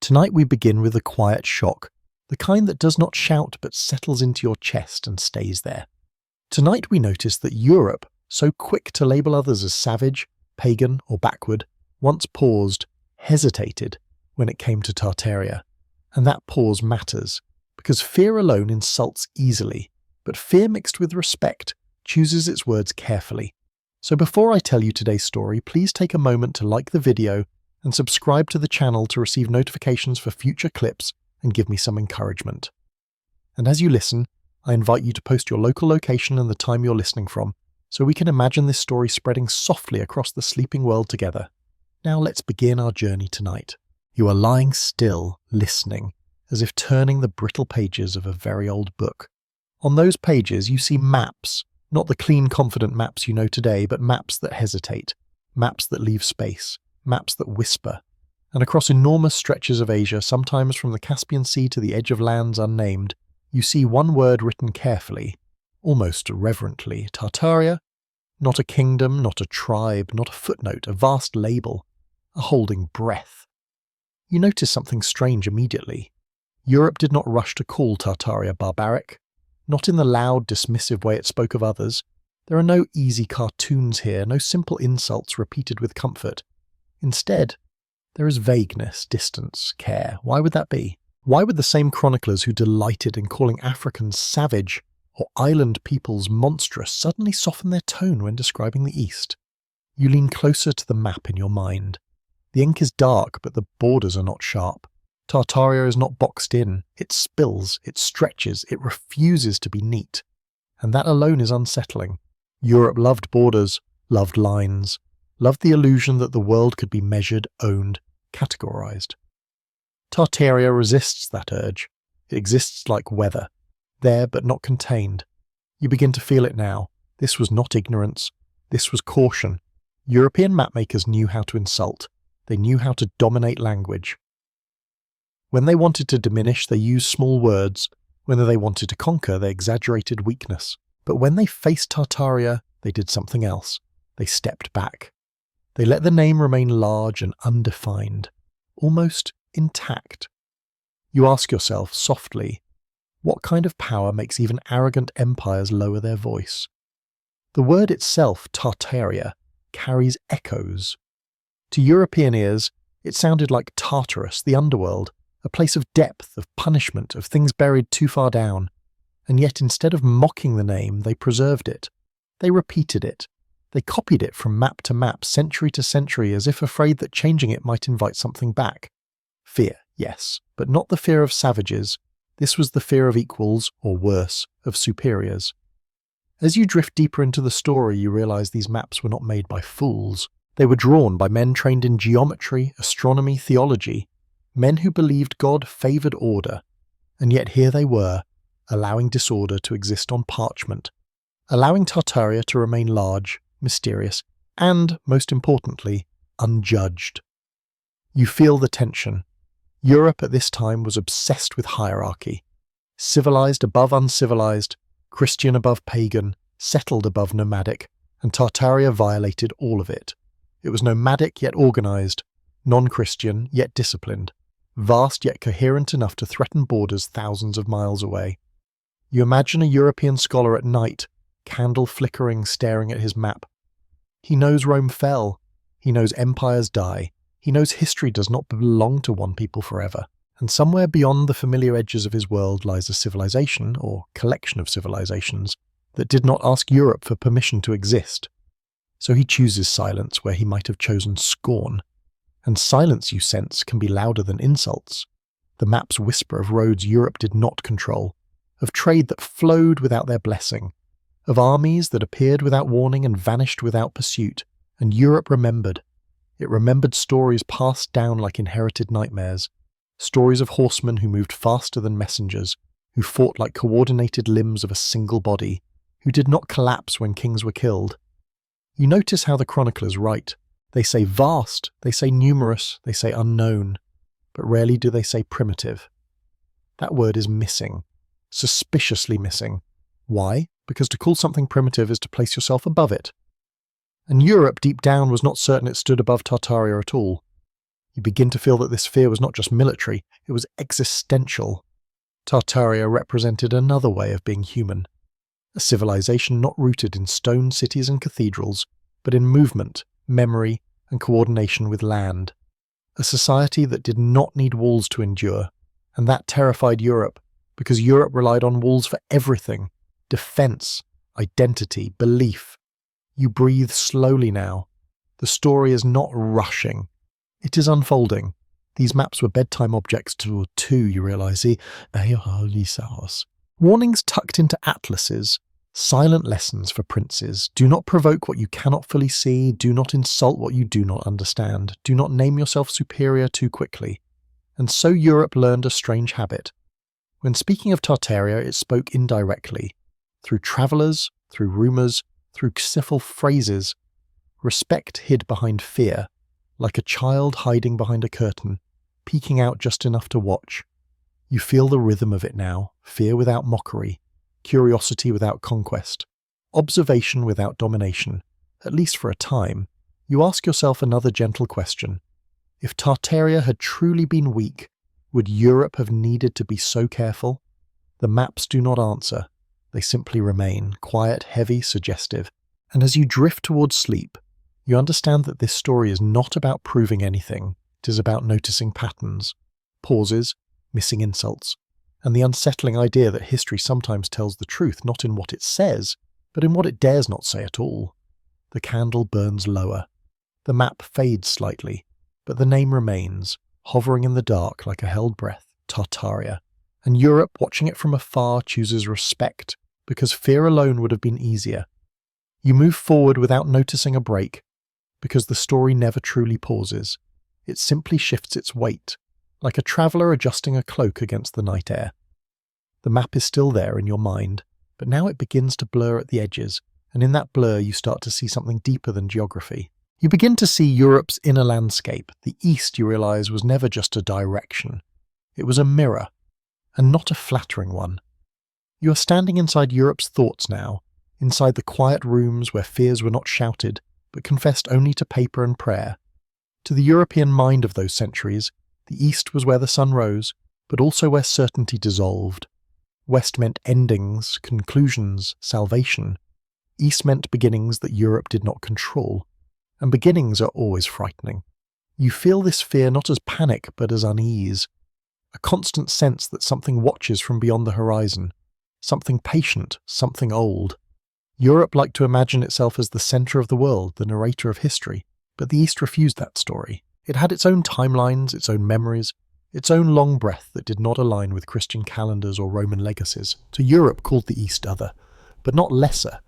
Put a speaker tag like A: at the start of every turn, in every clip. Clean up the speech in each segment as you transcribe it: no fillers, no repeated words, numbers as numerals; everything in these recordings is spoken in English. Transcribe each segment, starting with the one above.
A: Tonight we begin with a quiet shock, the kind that does not shout but settles into your chest and stays there. Tonight we notice that Europe, so quick to label others as savage, pagan or backward, once paused, hesitated when it came to Tartaria. And that pause matters, because fear alone insults easily, but fear mixed with respect chooses its words carefully. So before I tell you today's story, please take a moment to like the video and subscribe to the channel to receive notifications for future clips and give me some encouragement. And as you listen, I invite you to post your local location and the time you're listening from, so we can imagine this story spreading softly across the sleeping world together. Now let's begin our journey tonight. You are lying still, listening, as if turning the brittle pages of a very old book. On those pages you see maps, not the clean, confident maps you know today, but maps that hesitate, maps that leave space, maps that whisper. And across enormous stretches of Asia, sometimes from the Caspian Sea to the edge of lands unnamed, you see one word written carefully, almost reverently: Tartaria. Not a kingdom, not a tribe, not a footnote, a vast label, a holding breath. You notice something strange immediately. Europe did not rush to call Tartaria barbaric, not in the loud, dismissive way it spoke of others. There are no easy cartoons here, no simple insults repeated with comfort. Instead, there is vagueness, distance, care. Why would that be? Why would the same chroniclers who delighted in calling Africans savage or island peoples monstrous suddenly soften their tone when describing the East? You lean closer to the map in your mind. The ink is dark, but the borders are not sharp. Tartaria is not boxed in. It spills, it stretches, it refuses to be neat. And that alone is unsettling. Europe loved borders, loved lines, loved the illusion that the world could be measured, owned, categorized. Tartaria resists that urge. It exists like weather, there but not contained. You begin to feel it now. This was not ignorance. This was caution. European mapmakers knew how to insult. They knew how to dominate language. When they wanted to diminish, they used small words. When they wanted to conquer, they exaggerated weakness. But when they faced Tartaria, they did something else. They stepped back. They let the name remain large and undefined, almost intact. You ask yourself, softly, what kind of power makes even arrogant empires lower their voice? The word itself, Tartaria, carries echoes. To European ears, it sounded like Tartarus, the underworld, a place of depth, of punishment, of things buried too far down. And yet instead of mocking the name, they preserved it. They repeated it. They copied it from map to map, century to century, as if afraid that changing it might invite something back. Fear, yes, but not the fear of savages. This was the fear of equals, or worse, of superiors. As you drift deeper into the story, you realize these maps were not made by fools. They were drawn by men trained in geometry, astronomy, theology, men who believed God favored order. And yet here they were, allowing disorder to exist on parchment, allowing Tartaria to remain large, mysterious, and, most importantly, unjudged. You feel the tension. Europe at this time was obsessed with hierarchy. Civilized above uncivilized, Christian above pagan, settled above nomadic, and Tartaria violated all of it. It was nomadic yet organized, non-Christian yet disciplined, vast yet coherent enough to threaten borders thousands of miles away. You imagine a European scholar at night, candle flickering, staring at his map. He knows Rome fell. He knows empires die. He knows history does not belong to one people forever. And somewhere beyond the familiar edges of his world lies a civilization, or collection of civilizations, that did not ask Europe for permission to exist. So he chooses silence where he might have chosen scorn. And silence, you sense, can be louder than insults. The maps whisper of roads Europe did not control, of trade that flowed without their blessing, of armies that appeared without warning and vanished without pursuit. And Europe remembered. It remembered stories passed down like inherited nightmares, stories of horsemen who moved faster than messengers, who fought like coordinated limbs of a single body, who did not collapse when kings were killed. You notice how the chroniclers write. They say vast, they say numerous, they say unknown, but rarely do they say primitive. That word is missing, suspiciously missing. Why? Because to call something primitive is to place yourself above it. And Europe, deep down, was not certain it stood above Tartaria at all. You begin to feel that this fear was not just military, it was existential. Tartaria represented another way of being human. A civilization not rooted in stone cities and cathedrals, but in movement, memory, and coordination with land. A society that did not need walls to endure, and that terrified Europe, because Europe relied on walls for everything: defense, identity, belief. You breathe slowly now. The story is not rushing. It is unfolding. These maps were bedtime objects to you realize. Warnings tucked into atlases, silent lessons for princes. Do not provoke what you cannot fully see. Do not insult what you do not understand. Do not name yourself superior too quickly. And so Europe learned a strange habit. When speaking of Tartaria, it spoke indirectly, through travellers, through rumours, through civil phrases. Respect hid behind fear, like a child hiding behind a curtain, peeking out just enough to watch. You feel the rhythm of it now, fear without mockery, curiosity without conquest, observation without domination, at least for a time. You ask yourself another gentle question. If Tartaria had truly been weak, would Europe have needed to be so careful? The maps do not answer. They simply remain, quiet, heavy, suggestive. And as you drift towards sleep, you understand that this story is not about proving anything. It is about noticing patterns, pauses, missing insults, and the unsettling idea that history sometimes tells the truth not in what it says, but in what it dares not say at all. The candle burns lower. The map fades slightly, but the name remains, hovering in the dark like a held breath, Tartaria. And Europe, watching it from afar, chooses respect, because fear alone would have been easier. You move forward without noticing a break, because the story never truly pauses. It simply shifts its weight, like a traveller adjusting a cloak against the night air. The map is still there in your mind, but now it begins to blur at the edges, and in that blur you start to see something deeper than geography. You begin to see Europe's inner landscape. The East, you realise, was never just a direction. It was a mirror, and not a flattering one. You are standing inside Europe's thoughts now, inside the quiet rooms where fears were not shouted, but confessed only to paper and prayer. To the European mind of those centuries, the East was where the sun rose, but also where certainty dissolved. West meant endings, conclusions, salvation. East meant beginnings that Europe did not control. And beginnings are always frightening. You feel this fear not as panic, but as unease. A constant sense that something watches from beyond the horizon. Something patient, something old. Europe liked to imagine itself as the centre of the world, the narrator of history, but the East refused that story. It had its own timelines, its own memories, its own long breath that did not align with Christian calendars or Roman legacies. So Europe called the East other, but not lesser.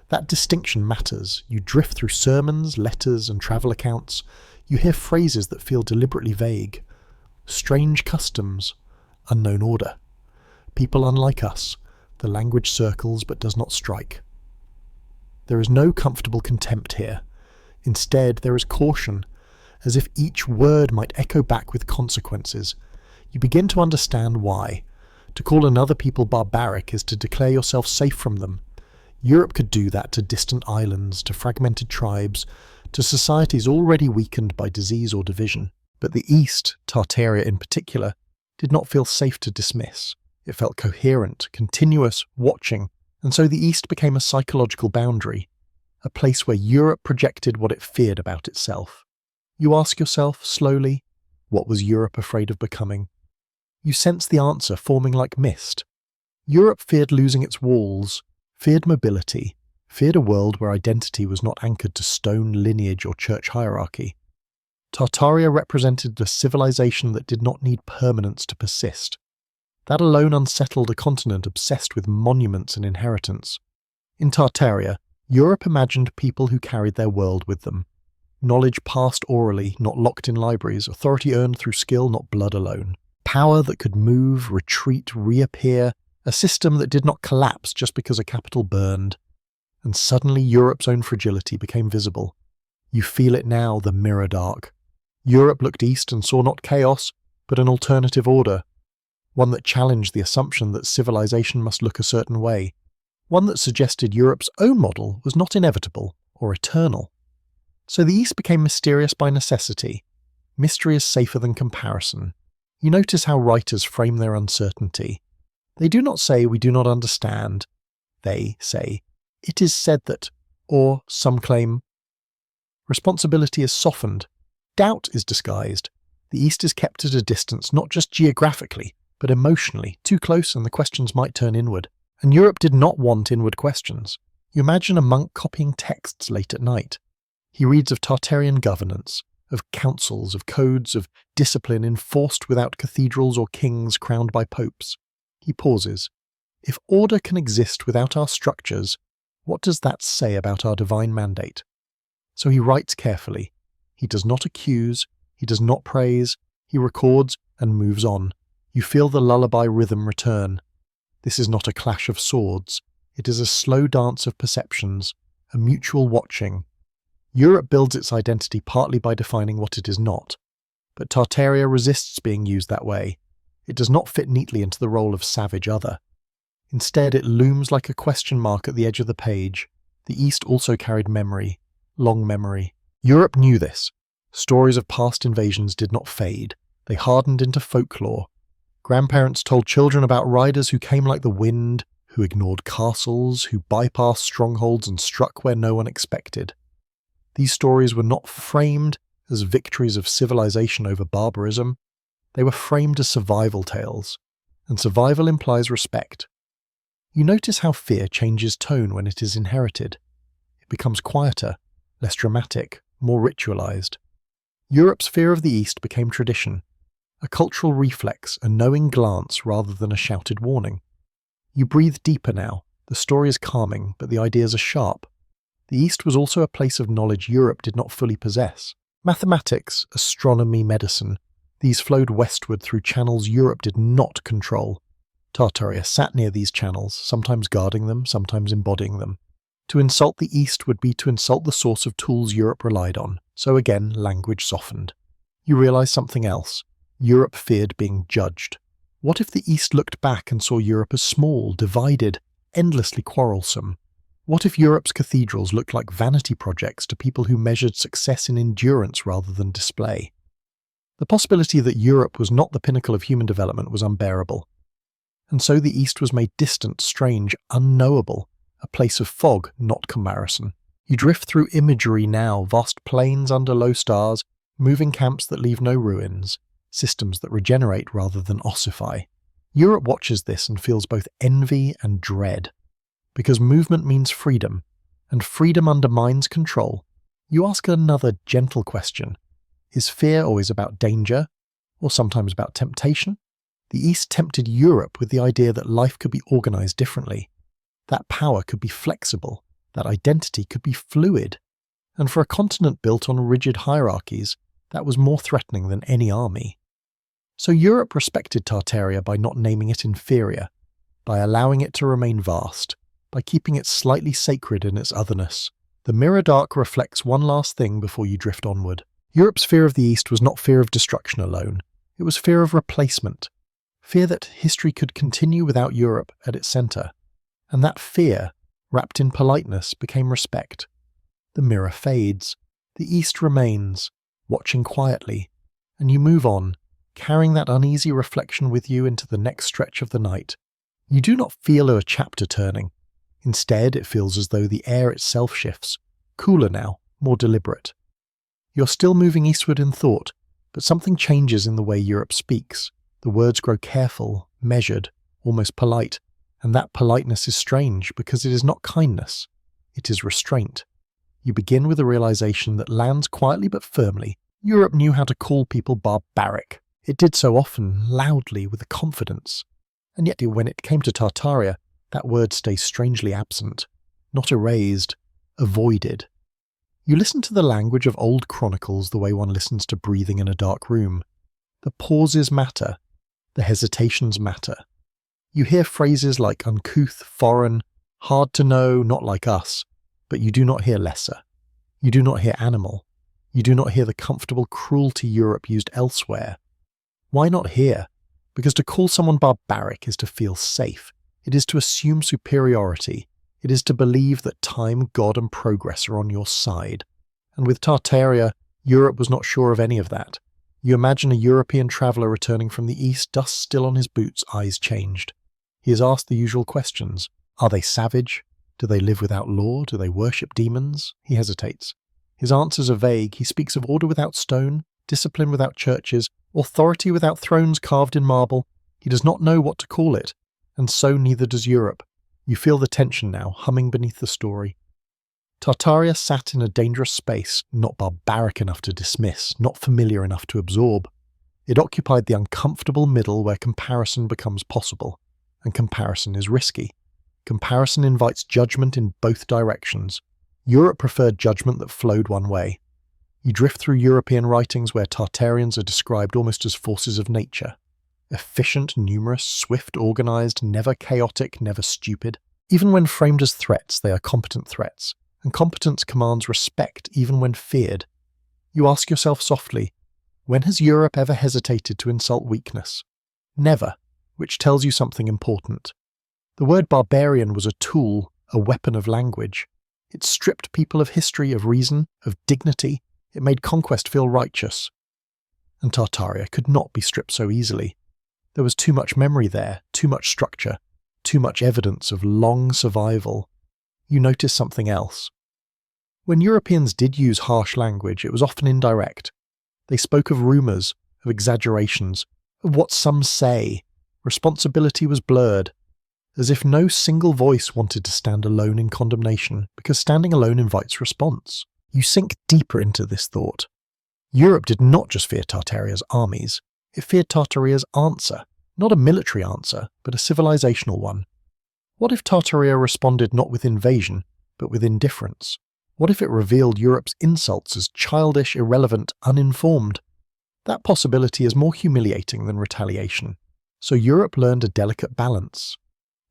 A: That distinction matters. You drift through sermons, letters, and travel accounts. You hear phrases that feel deliberately vague. Strange customs, unknown order. People unlike us. The language circles but does not strike. There is no comfortable contempt here. Instead, there is caution, as if each word might echo back with consequences. You begin to understand why. To call another people barbaric is to declare yourself safe from them. Europe could do that to distant islands, to fragmented tribes, to societies already weakened by disease or division. But the East, Tartaria in particular, did not feel safe to dismiss. It felt coherent, continuous, watching, and so the East became a psychological boundary, a place where Europe projected what it feared about itself. You ask yourself, slowly, what was Europe afraid of becoming? You sense the answer forming like mist. Europe feared losing its walls, feared mobility, feared a world where identity was not anchored to stone, lineage, or church hierarchy. Tartaria represented a civilization that did not need permanence to persist. That alone unsettled a continent obsessed with monuments and inheritance. In Tartaria, Europe imagined people who carried their world with them. Knowledge passed orally, not locked in libraries, authority earned through skill, not blood alone. Power that could move, retreat, reappear, a system that did not collapse just because a capital burned. And suddenly Europe's own fragility became visible. You feel it now, the mirror dark. Europe looked east and saw not chaos, but an alternative order. One that challenged the assumption that civilization must look a certain way. One that suggested Europe's own model was not inevitable or eternal. So the East became mysterious by necessity. Mystery is safer than comparison. You notice how writers frame their uncertainty. They do not say, "we do not understand." They say, "it is said that," or some claim. Responsibility is softened. Doubt is disguised. The East is kept at a distance, not just geographically, but emotionally. Too close and the questions might turn inward. And Europe did not want inward questions. You imagine a monk copying texts late at night. He reads of Tartarian governance, of councils, of codes, of discipline enforced without cathedrals or kings crowned by popes. He pauses. If order can exist without our structures, what does that say about our divine mandate? So he writes carefully. He does not accuse, he does not praise, he records and moves on. You feel the lullaby rhythm return. This is not a clash of swords. It is a slow dance of perceptions, a mutual watching. Europe builds its identity partly by defining what it is not, but Tartaria resists being used that way. It does not fit neatly into the role of savage other. Instead, it looms like a question mark at the edge of the page. The East also carried memory, long memory. Europe knew this. Stories of past invasions did not fade. They hardened into folklore. Grandparents told children about riders who came like the wind, who ignored castles, who bypassed strongholds and struck where no one expected. These stories were not framed as victories of civilization over barbarism. They were framed as survival tales, and survival implies respect. You notice how fear changes tone when it is inherited. It becomes quieter, less dramatic, more ritualized. Europe's fear of the East became tradition, a cultural reflex, a knowing glance rather than a shouted warning. You breathe deeper now. The story is calming, but the ideas are sharp. The East was also a place of knowledge Europe did not fully possess. Mathematics, astronomy, medicine, these flowed westward through channels Europe did not control. Tartaria sat near these channels, sometimes guarding them, sometimes embodying them. To insult the East would be to insult the source of tools Europe relied on, so again language softened. You realize something else. Europe feared being judged. What if the East looked back and saw Europe as small, divided, endlessly quarrelsome? What if Europe's cathedrals looked like vanity projects to people who measured success in endurance rather than display? The possibility that Europe was not the pinnacle of human development was unbearable. And so the East was made distant, strange, unknowable, a place of fog, not comparison. You drift through imagery now, vast plains under low stars, moving camps that leave no ruins, systems that regenerate rather than ossify. Europe watches this and feels both envy and dread. Because movement means freedom, and freedom undermines control. You ask another gentle question. Is fear always about danger, or sometimes about temptation? The East tempted Europe with the idea that life could be organized differently. That power could be flexible, that identity could be fluid. And for a continent built on rigid hierarchies, that was more threatening than any army. So Europe respected Tartaria by not naming it inferior, by allowing it to remain vast, by keeping it slightly sacred in its otherness. The mirror dark reflects one last thing before you drift onward. Europe's fear of the East was not fear of destruction alone. It was fear of replacement. Fear that history could continue without Europe at its centre. And that fear, wrapped in politeness, became respect. The mirror fades. The East remains, watching quietly. And you move on, carrying that uneasy reflection with you into the next stretch of the night. You do not feel a chapter turning. Instead, it feels as though the air itself shifts, cooler now, more deliberate. You're still moving eastward in thought, but something changes in the way Europe speaks. The words grow careful, measured, almost polite, and that politeness is strange because it is not kindness, it is restraint. You begin with a realization that lands quietly but firmly. Europe knew how to call people barbaric. It did so often, loudly, with confidence. And yet when it came to Tartaria, that word stays strangely absent, not erased, avoided. You listen to the language of old chronicles the way one listens to breathing in a dark room. The pauses matter, the hesitations matter. You hear phrases like uncouth, foreign, hard to know, not like us, but you do not hear lesser. You do not hear animal. You do not hear the comfortable cruelty Europe used elsewhere. Why not here? Because to call someone barbaric is to feel safe. It is to assume superiority. It is to believe that time, God, and progress are on your side. And with Tartaria, Europe was not sure of any of that. You imagine a European traveller returning from the east, dust still on his boots, eyes changed. He is asked the usual questions. Are they savage? Do they live without law? Do they worship demons? He hesitates. His answers are vague. He speaks of order without stone, discipline without churches, authority without thrones carved in marble. He does not know what to call it, and so neither does Europe. You feel the tension now, humming beneath the story. Tartaria sat in a dangerous space, not barbaric enough to dismiss, not familiar enough to absorb. It occupied the uncomfortable middle where comparison becomes possible, and comparison is risky. Comparison invites judgment in both directions. Europe preferred judgment that flowed one way. You drift through European writings where Tartarians are described almost as forces of nature. Efficient, numerous, swift, organized, never chaotic, never stupid. Even when framed as threats, they are competent threats, and competence commands respect even when feared. You ask yourself softly, when has Europe ever hesitated to insult weakness? Never, which tells you something important. The word barbarian was a tool, a weapon of language. It stripped people of history, of reason, of dignity. It made conquest feel righteous. And Tartaria could not be stripped so easily. There was too much memory there, too much structure, too much evidence of long survival. You notice something else. When Europeans did use harsh language, it was often indirect. They spoke of rumours, of exaggerations, of what some say. Responsibility was blurred, as if no single voice wanted to stand alone in condemnation, because standing alone invites response. You sink deeper into this thought. Europe did not just fear Tartaria's armies, it feared Tartaria's answer, not a military answer, but a civilizational one. What if Tartaria responded not with invasion, but with indifference? What if it revealed Europe's insults as childish, irrelevant, uninformed? That possibility is more humiliating than retaliation. So Europe learned a delicate balance.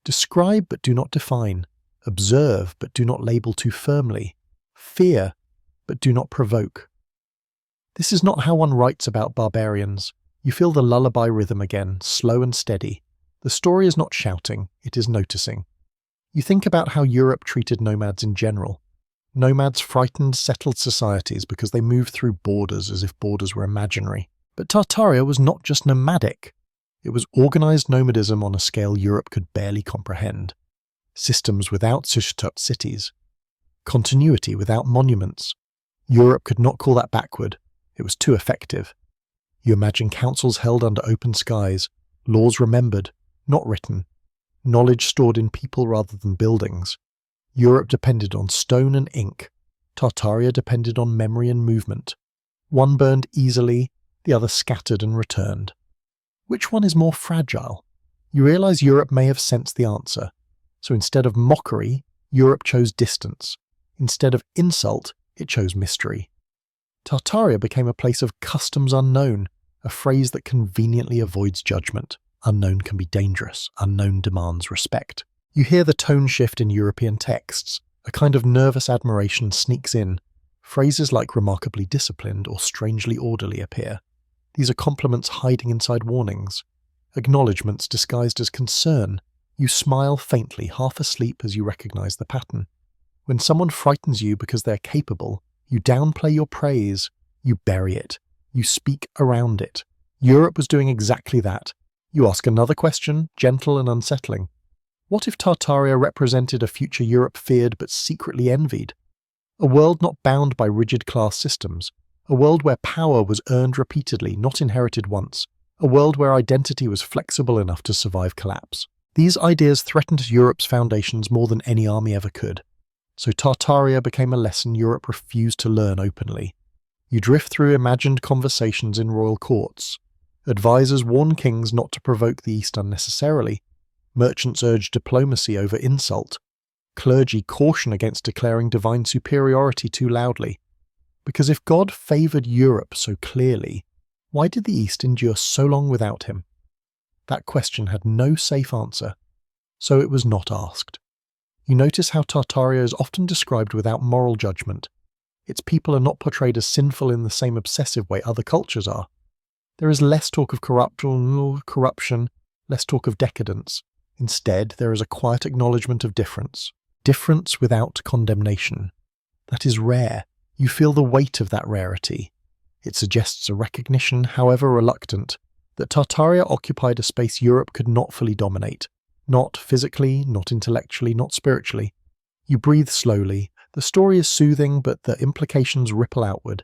A: Describe but do not define. Observe but do not label too firmly. Fear but do not provoke. This is not how one writes about barbarians. You feel the lullaby rhythm again, slow and steady. The story is not shouting, it is noticing. You think about how Europe treated nomads in general. Nomads frightened settled societies because they moved through borders as if borders were imaginary. But Tartaria was not just nomadic. It was organized nomadism on a scale Europe could barely comprehend. Systems without cities. Continuity without monuments. Europe could not call that backward. It was too effective. You imagine councils held under open skies, laws remembered, not written, knowledge stored in people rather than buildings. Europe depended on stone and ink. Tartaria depended on memory and movement. One burned easily, the other scattered and returned. Which one is more fragile? You realize Europe may have sensed the answer. So instead of mockery, Europe chose distance. Instead of insult, it chose mystery. Tartaria became a place of customs unknown, a phrase that conveniently avoids judgment. Unknown can be dangerous. Unknown demands respect. You hear the tone shift in European texts. A kind of nervous admiration sneaks in. Phrases like remarkably disciplined or strangely orderly appear. These are compliments hiding inside warnings. Acknowledgements disguised as concern. You smile faintly, half asleep as you recognize the pattern. When someone frightens you because they're capable, you downplay your praise. You bury it. You speak around it. Europe was doing exactly that. You ask another question, gentle and unsettling. What if Tartaria represented a future Europe feared but secretly envied? A world not bound by rigid class systems. A world where power was earned repeatedly, not inherited once. A world where identity was flexible enough to survive collapse. These ideas threatened Europe's foundations more than any army ever could. So Tartaria became a lesson Europe refused to learn openly. You drift through imagined conversations in royal courts. Advisors warn kings not to provoke the East unnecessarily. Merchants urge diplomacy over insult. Clergy caution against declaring divine superiority too loudly. Because if God favoured Europe so clearly, why did the East endure so long without him? That question had no safe answer, so it was not asked. You notice how Tartaria is often described without moral judgment. Its people are not portrayed as sinful in the same obsessive way other cultures are. There is less talk of corruption, less talk of decadence. Instead, there is a quiet acknowledgement of difference. Difference without condemnation. That is rare. You feel the weight of that rarity. It suggests a recognition, however reluctant, that Tartaria occupied a space Europe could not fully dominate. Not physically, not intellectually, not spiritually. You breathe slowly. The story is soothing, but the implications ripple outward.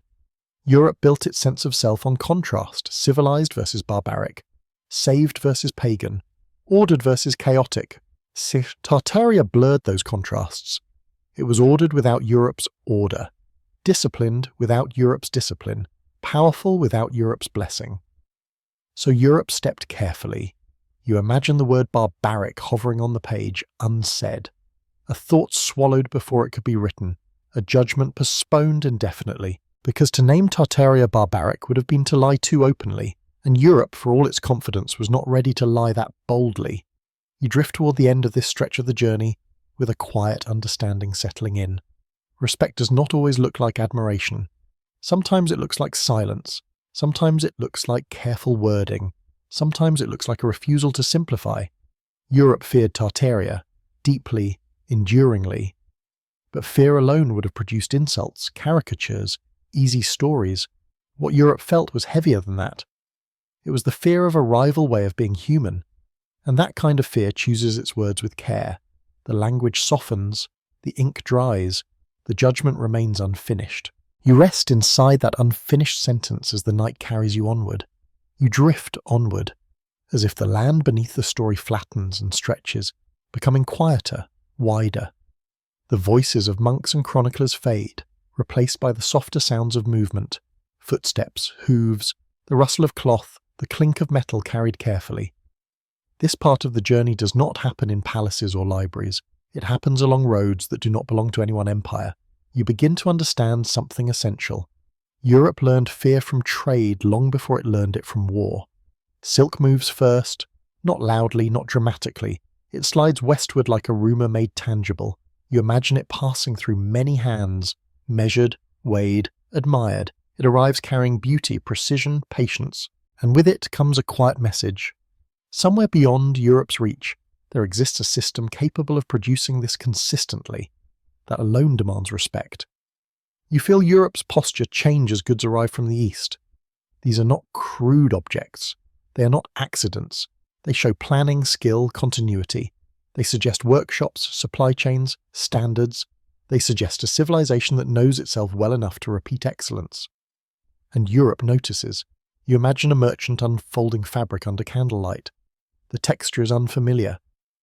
A: Europe built its sense of self on contrast, civilized versus barbaric, saved versus pagan, ordered versus chaotic. Tartaria blurred those contrasts. It was ordered without Europe's order, disciplined without Europe's discipline, powerful without Europe's blessing. So Europe stepped carefully. You imagine the word barbaric hovering on the page, unsaid. A thought swallowed before it could be written, a judgment postponed indefinitely, because to name Tartaria barbaric would have been to lie too openly, and Europe, for all its confidence, was not ready to lie that boldly. You drift toward the end of this stretch of the journey, with a quiet understanding settling in. Respect does not always look like admiration. Sometimes it looks like silence. Sometimes it looks like careful wording. Sometimes it looks like a refusal to simplify. Europe feared Tartaria, deeply, enduringly. But fear alone would have produced insults, caricatures, easy stories. What Europe felt was heavier than that. It was the fear of a rival way of being human. And that kind of fear chooses its words with care. The language softens, the ink dries, the judgment remains unfinished. You rest inside that unfinished sentence as the night carries you onward. You drift onward, as if the land beneath the story flattens and stretches, becoming quieter, wider. The voices of monks and chroniclers fade, replaced by the softer sounds of movement, footsteps, hooves, the rustle of cloth, the clink of metal carried carefully. This part of the journey does not happen in palaces or libraries. It happens along roads that do not belong to any one empire. You begin to understand something essential. Europe learned fear from trade long before it learned it from war. Silk moves first, not loudly, not dramatically. It slides westward like a rumour made tangible. You imagine it passing through many hands, measured, weighed, admired. It arrives carrying beauty, precision, patience, and with it comes a quiet message. Somewhere beyond Europe's reach, there exists a system capable of producing this consistently. That alone demands respect. You feel Europe's posture change as goods arrive from the East. These are not crude objects. They are not accidents. They show planning, skill, continuity. They suggest workshops, supply chains, standards. They suggest a civilization that knows itself well enough to repeat excellence. And Europe notices. You imagine a merchant unfolding fabric under candlelight. The texture is unfamiliar.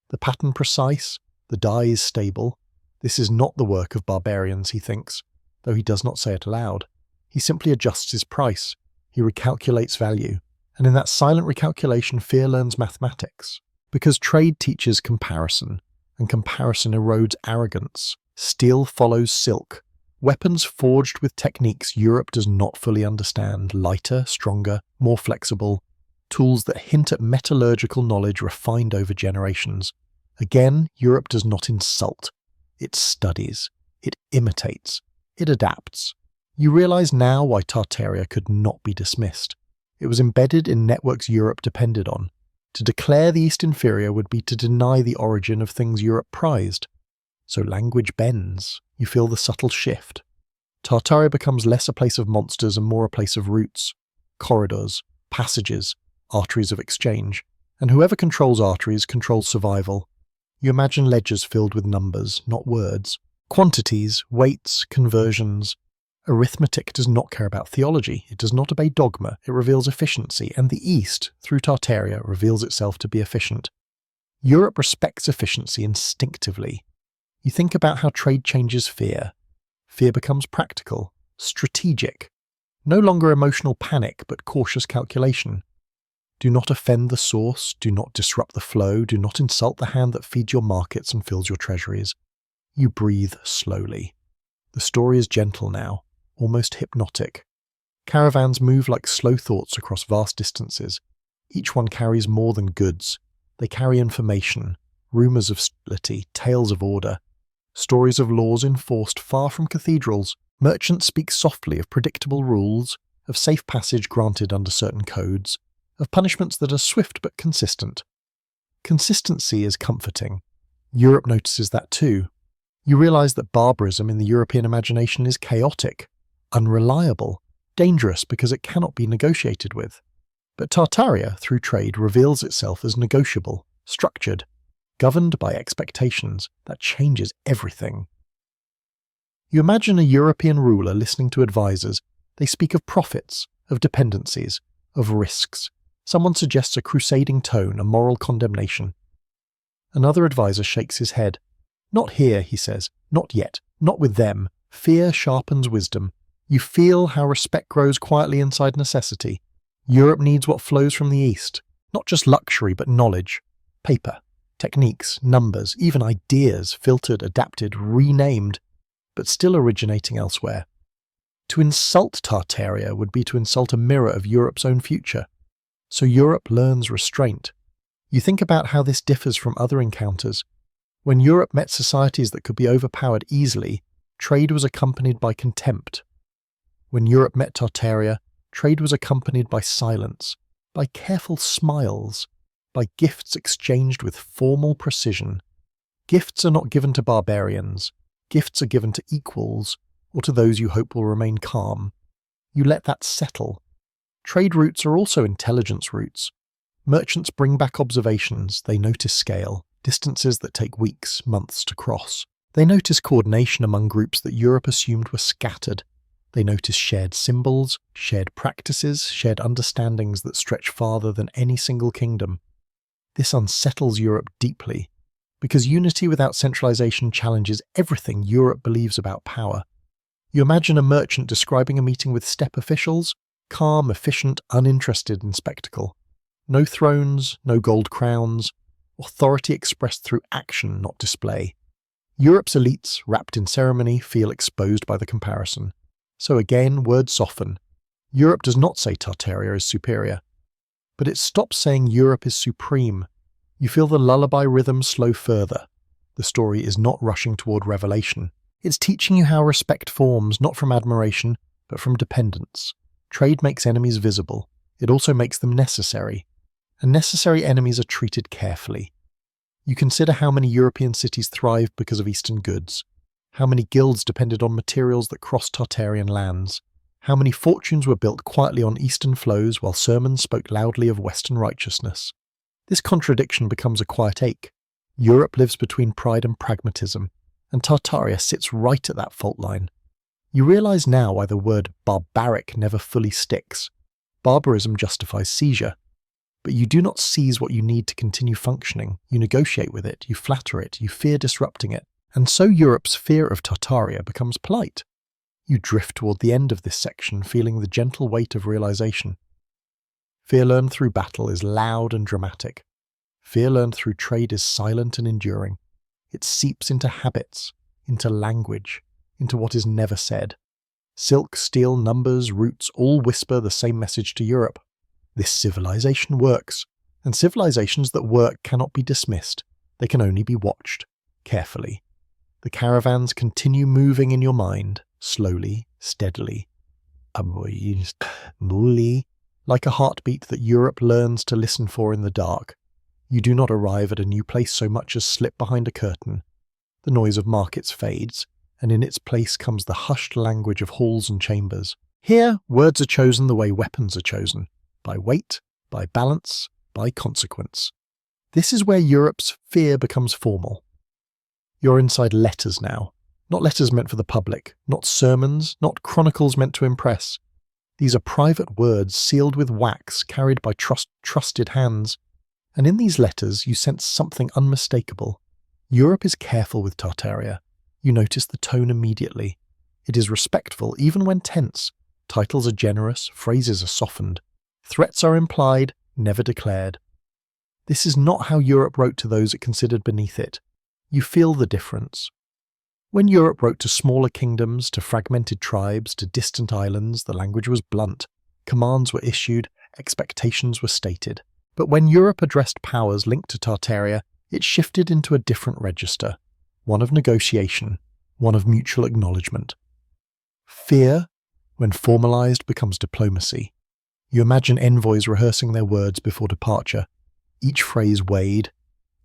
A: The pattern precise. The dye is stable. This is not the work of barbarians, he thinks, though he does not say it aloud. He simply adjusts his price. He recalculates value. And in that silent recalculation, fear learns mathematics. Because trade teaches comparison, and comparison erodes arrogance. Steel follows silk. Weapons forged with techniques Europe does not fully understand, lighter, stronger, more flexible. Tools that hint at metallurgical knowledge refined over generations. Again, Europe does not insult. It studies. It imitates. It adapts. You realize now why Tartaria could not be dismissed. It was embedded in networks Europe depended on. To declare the East inferior would be to deny the origin of things Europe prized. So language bends. You feel the subtle shift. Tartaria becomes less a place of monsters and more a place of routes, corridors, passages, arteries of exchange. And whoever controls arteries controls survival. You imagine ledgers filled with numbers, not words. Quantities, weights, conversions. Arithmetic does not care about theology. It does not obey dogma. It reveals efficiency. And the East, through Tartaria, reveals itself to be efficient. Europe respects efficiency instinctively. You think about how trade changes fear. Fear becomes practical, strategic. No longer emotional panic, but cautious calculation. Do not offend the source. Do not disrupt the flow. Do not insult the hand that feeds your markets and fills your treasuries. You breathe slowly. The story is gentle now, almost hypnotic. Caravans move like slow thoughts across vast distances. Each one carries more than goods. They carry information, rumours of stability, tales of order, stories of laws enforced far from cathedrals. Merchants speak softly of predictable rules, of safe passage granted under certain codes, of punishments that are swift but consistent. Consistency is comforting. Europe notices that too. You realize that barbarism in the European imagination is chaotic, unreliable, dangerous because it cannot be negotiated with. But Tartaria, through trade, reveals itself as negotiable, structured, governed by expectations. That changes everything. You imagine a European ruler listening to advisors. They speak of profits, of dependencies, of risks. Someone suggests a crusading tone, a moral condemnation. Another advisor shakes his head. Not here, he says. Not yet. Not with them. Fear sharpens wisdom. You feel how respect grows quietly inside necessity. Europe needs what flows from the East. Not just luxury, but knowledge. Paper. Techniques. Numbers. Even ideas. Filtered, adapted, renamed. But still originating elsewhere. To insult Tartaria would be to insult a mirror of Europe's own future. So Europe learns restraint. You think about how this differs from other encounters. When Europe met societies that could be overpowered easily, trade was accompanied by contempt. When Europe met Tartaria, trade was accompanied by silence, by careful smiles, by gifts exchanged with formal precision. Gifts are not given to barbarians. Gifts are given to equals, or to those you hope will remain calm. You let that settle. Trade routes are also intelligence routes. Merchants bring back observations, they notice scale, distances that take weeks, months to cross. They notice coordination among groups that Europe assumed were scattered. They notice shared symbols, shared practices, shared understandings that stretch farther than any single kingdom. This unsettles Europe deeply, because unity without centralization challenges everything Europe believes about power. You imagine a merchant describing a meeting with steppe officials, calm, efficient, uninterested in spectacle. No thrones, no gold crowns, authority expressed through action, not display. Europe's elites, wrapped in ceremony, feel exposed by the comparison. So again, words soften. Europe does not say Tartaria is superior, but it stops saying Europe is supreme. You feel the lullaby rhythm slow further. The story is not rushing toward revelation. It's teaching you how respect forms, not from admiration, but from dependence. Trade makes enemies visible. It also makes them necessary. And necessary enemies are treated carefully. You consider how many European cities thrived because of Eastern goods, how many guilds depended on materials that crossed Tartarian lands, how many fortunes were built quietly on Eastern flows while sermons spoke loudly of Western righteousness. This contradiction becomes a quiet ache. Europe lives between pride and pragmatism, and Tartaria sits right at that fault line. You realize now why the word barbaric never fully sticks. Barbarism justifies seizure. But you do not seize what you need to continue functioning. You negotiate with it, you flatter it, you fear disrupting it. And so Europe's fear of Tartaria becomes polite. You drift toward the end of this section, feeling the gentle weight of realization. Fear learned through battle is loud and dramatic. Fear learned through trade is silent and enduring. It seeps into habits, into language, into what is never said. Silk, steel, numbers, roots all whisper the same message to Europe. This civilization works, and civilizations that work cannot be dismissed. They can only be watched, carefully. The caravans continue moving in your mind, slowly, steadily. Like a heartbeat that Europe learns to listen for in the dark. You do not arrive at a new place so much as slip behind a curtain. The noise of markets fades, and in its place comes the hushed language of halls and chambers. Here, words are chosen the way weapons are chosen, by weight, by balance, by consequence. This is where Europe's fear becomes formal. You're inside letters now, not letters meant for the public, not sermons, not chronicles meant to impress. These are private words sealed with wax carried by trusted hands. And in these letters you sense something unmistakable. Europe is careful with Tartaria. You notice the tone immediately. It is respectful even when tense. Titles are generous, phrases are softened. Threats are implied, never declared. This is not how Europe wrote to those it considered beneath it. You feel the difference. When Europe wrote to smaller kingdoms, to fragmented tribes, to distant islands, the language was blunt. Commands were issued, expectations were stated. But when Europe addressed powers linked to Tartaria, it shifted into a different register, one of negotiation, one of mutual acknowledgement. Fear, when formalized, becomes diplomacy. You imagine envoys rehearsing their words before departure, each phrase weighed,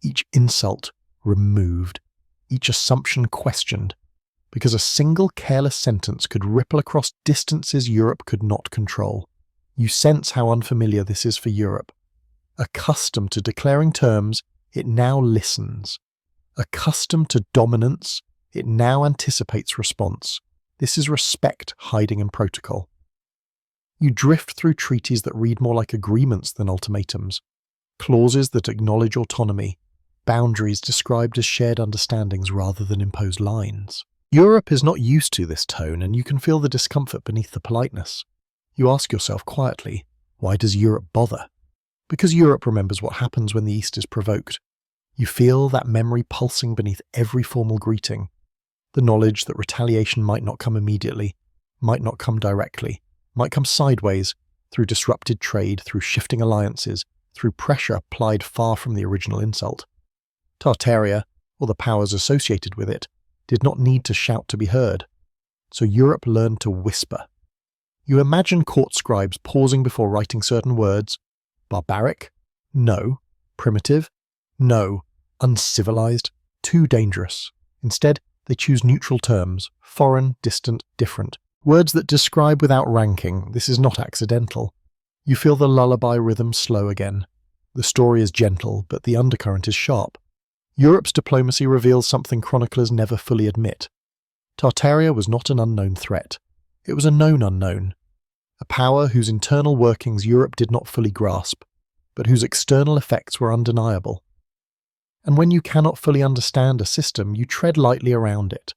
A: each insult removed, each assumption questioned. because a single careless sentence could ripple across distances Europe could not control. You sense how unfamiliar this is for Europe. Accustomed to declaring terms, it now listens. Accustomed to dominance, it now anticipates response. This is respect hiding in protocol. You drift through treaties that read more like agreements than ultimatums, clauses that acknowledge autonomy, boundaries described as shared understandings rather than imposed lines. Europe is not used to this tone, and you can feel the discomfort beneath the politeness. You ask yourself quietly, why does Europe bother? Because Europe remembers what happens when the East is provoked. You feel that memory pulsing beneath every formal greeting, the knowledge that retaliation might not come immediately, might not come directly, might come sideways, through disrupted trade, through shifting alliances, through pressure applied far from the original insult. Tartaria, or the powers associated with it, did not need to shout to be heard. So Europe learned to whisper. You imagine court scribes pausing before writing certain words. Barbaric? No. Primitive? No. Uncivilized? Too dangerous. Instead, they choose neutral terms, foreign, distant, different. Words that describe without ranking. This is not accidental. You feel the lullaby rhythm slow again. The story is gentle, but the undercurrent is sharp. Europe's diplomacy reveals something chroniclers never fully admit. Tartaria was not an unknown threat. It was a known unknown. A power whose internal workings Europe did not fully grasp, but whose external effects were undeniable. And when you cannot fully understand a system, you tread lightly around it.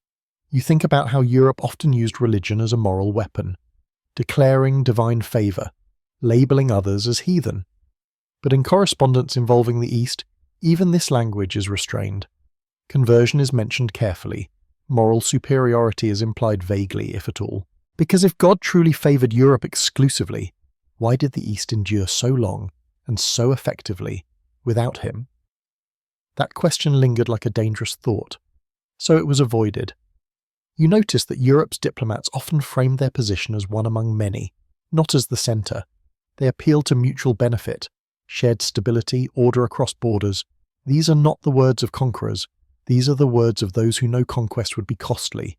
A: You think about how Europe often used religion as a moral weapon, declaring divine favour, labelling others as heathen. But in correspondence involving the East, even this language is restrained. Conversion is mentioned carefully. Moral superiority is implied vaguely, if at all. Because if God truly favoured Europe exclusively, why did the East endure so long and so effectively without him? That question lingered like a dangerous thought, so it was avoided. You notice that Europe's diplomats often framed their position as one among many, not as the centre. They appealed to mutual benefit, shared stability, order across borders. These are not the words of conquerors. These are the words of those who know conquest would be costly.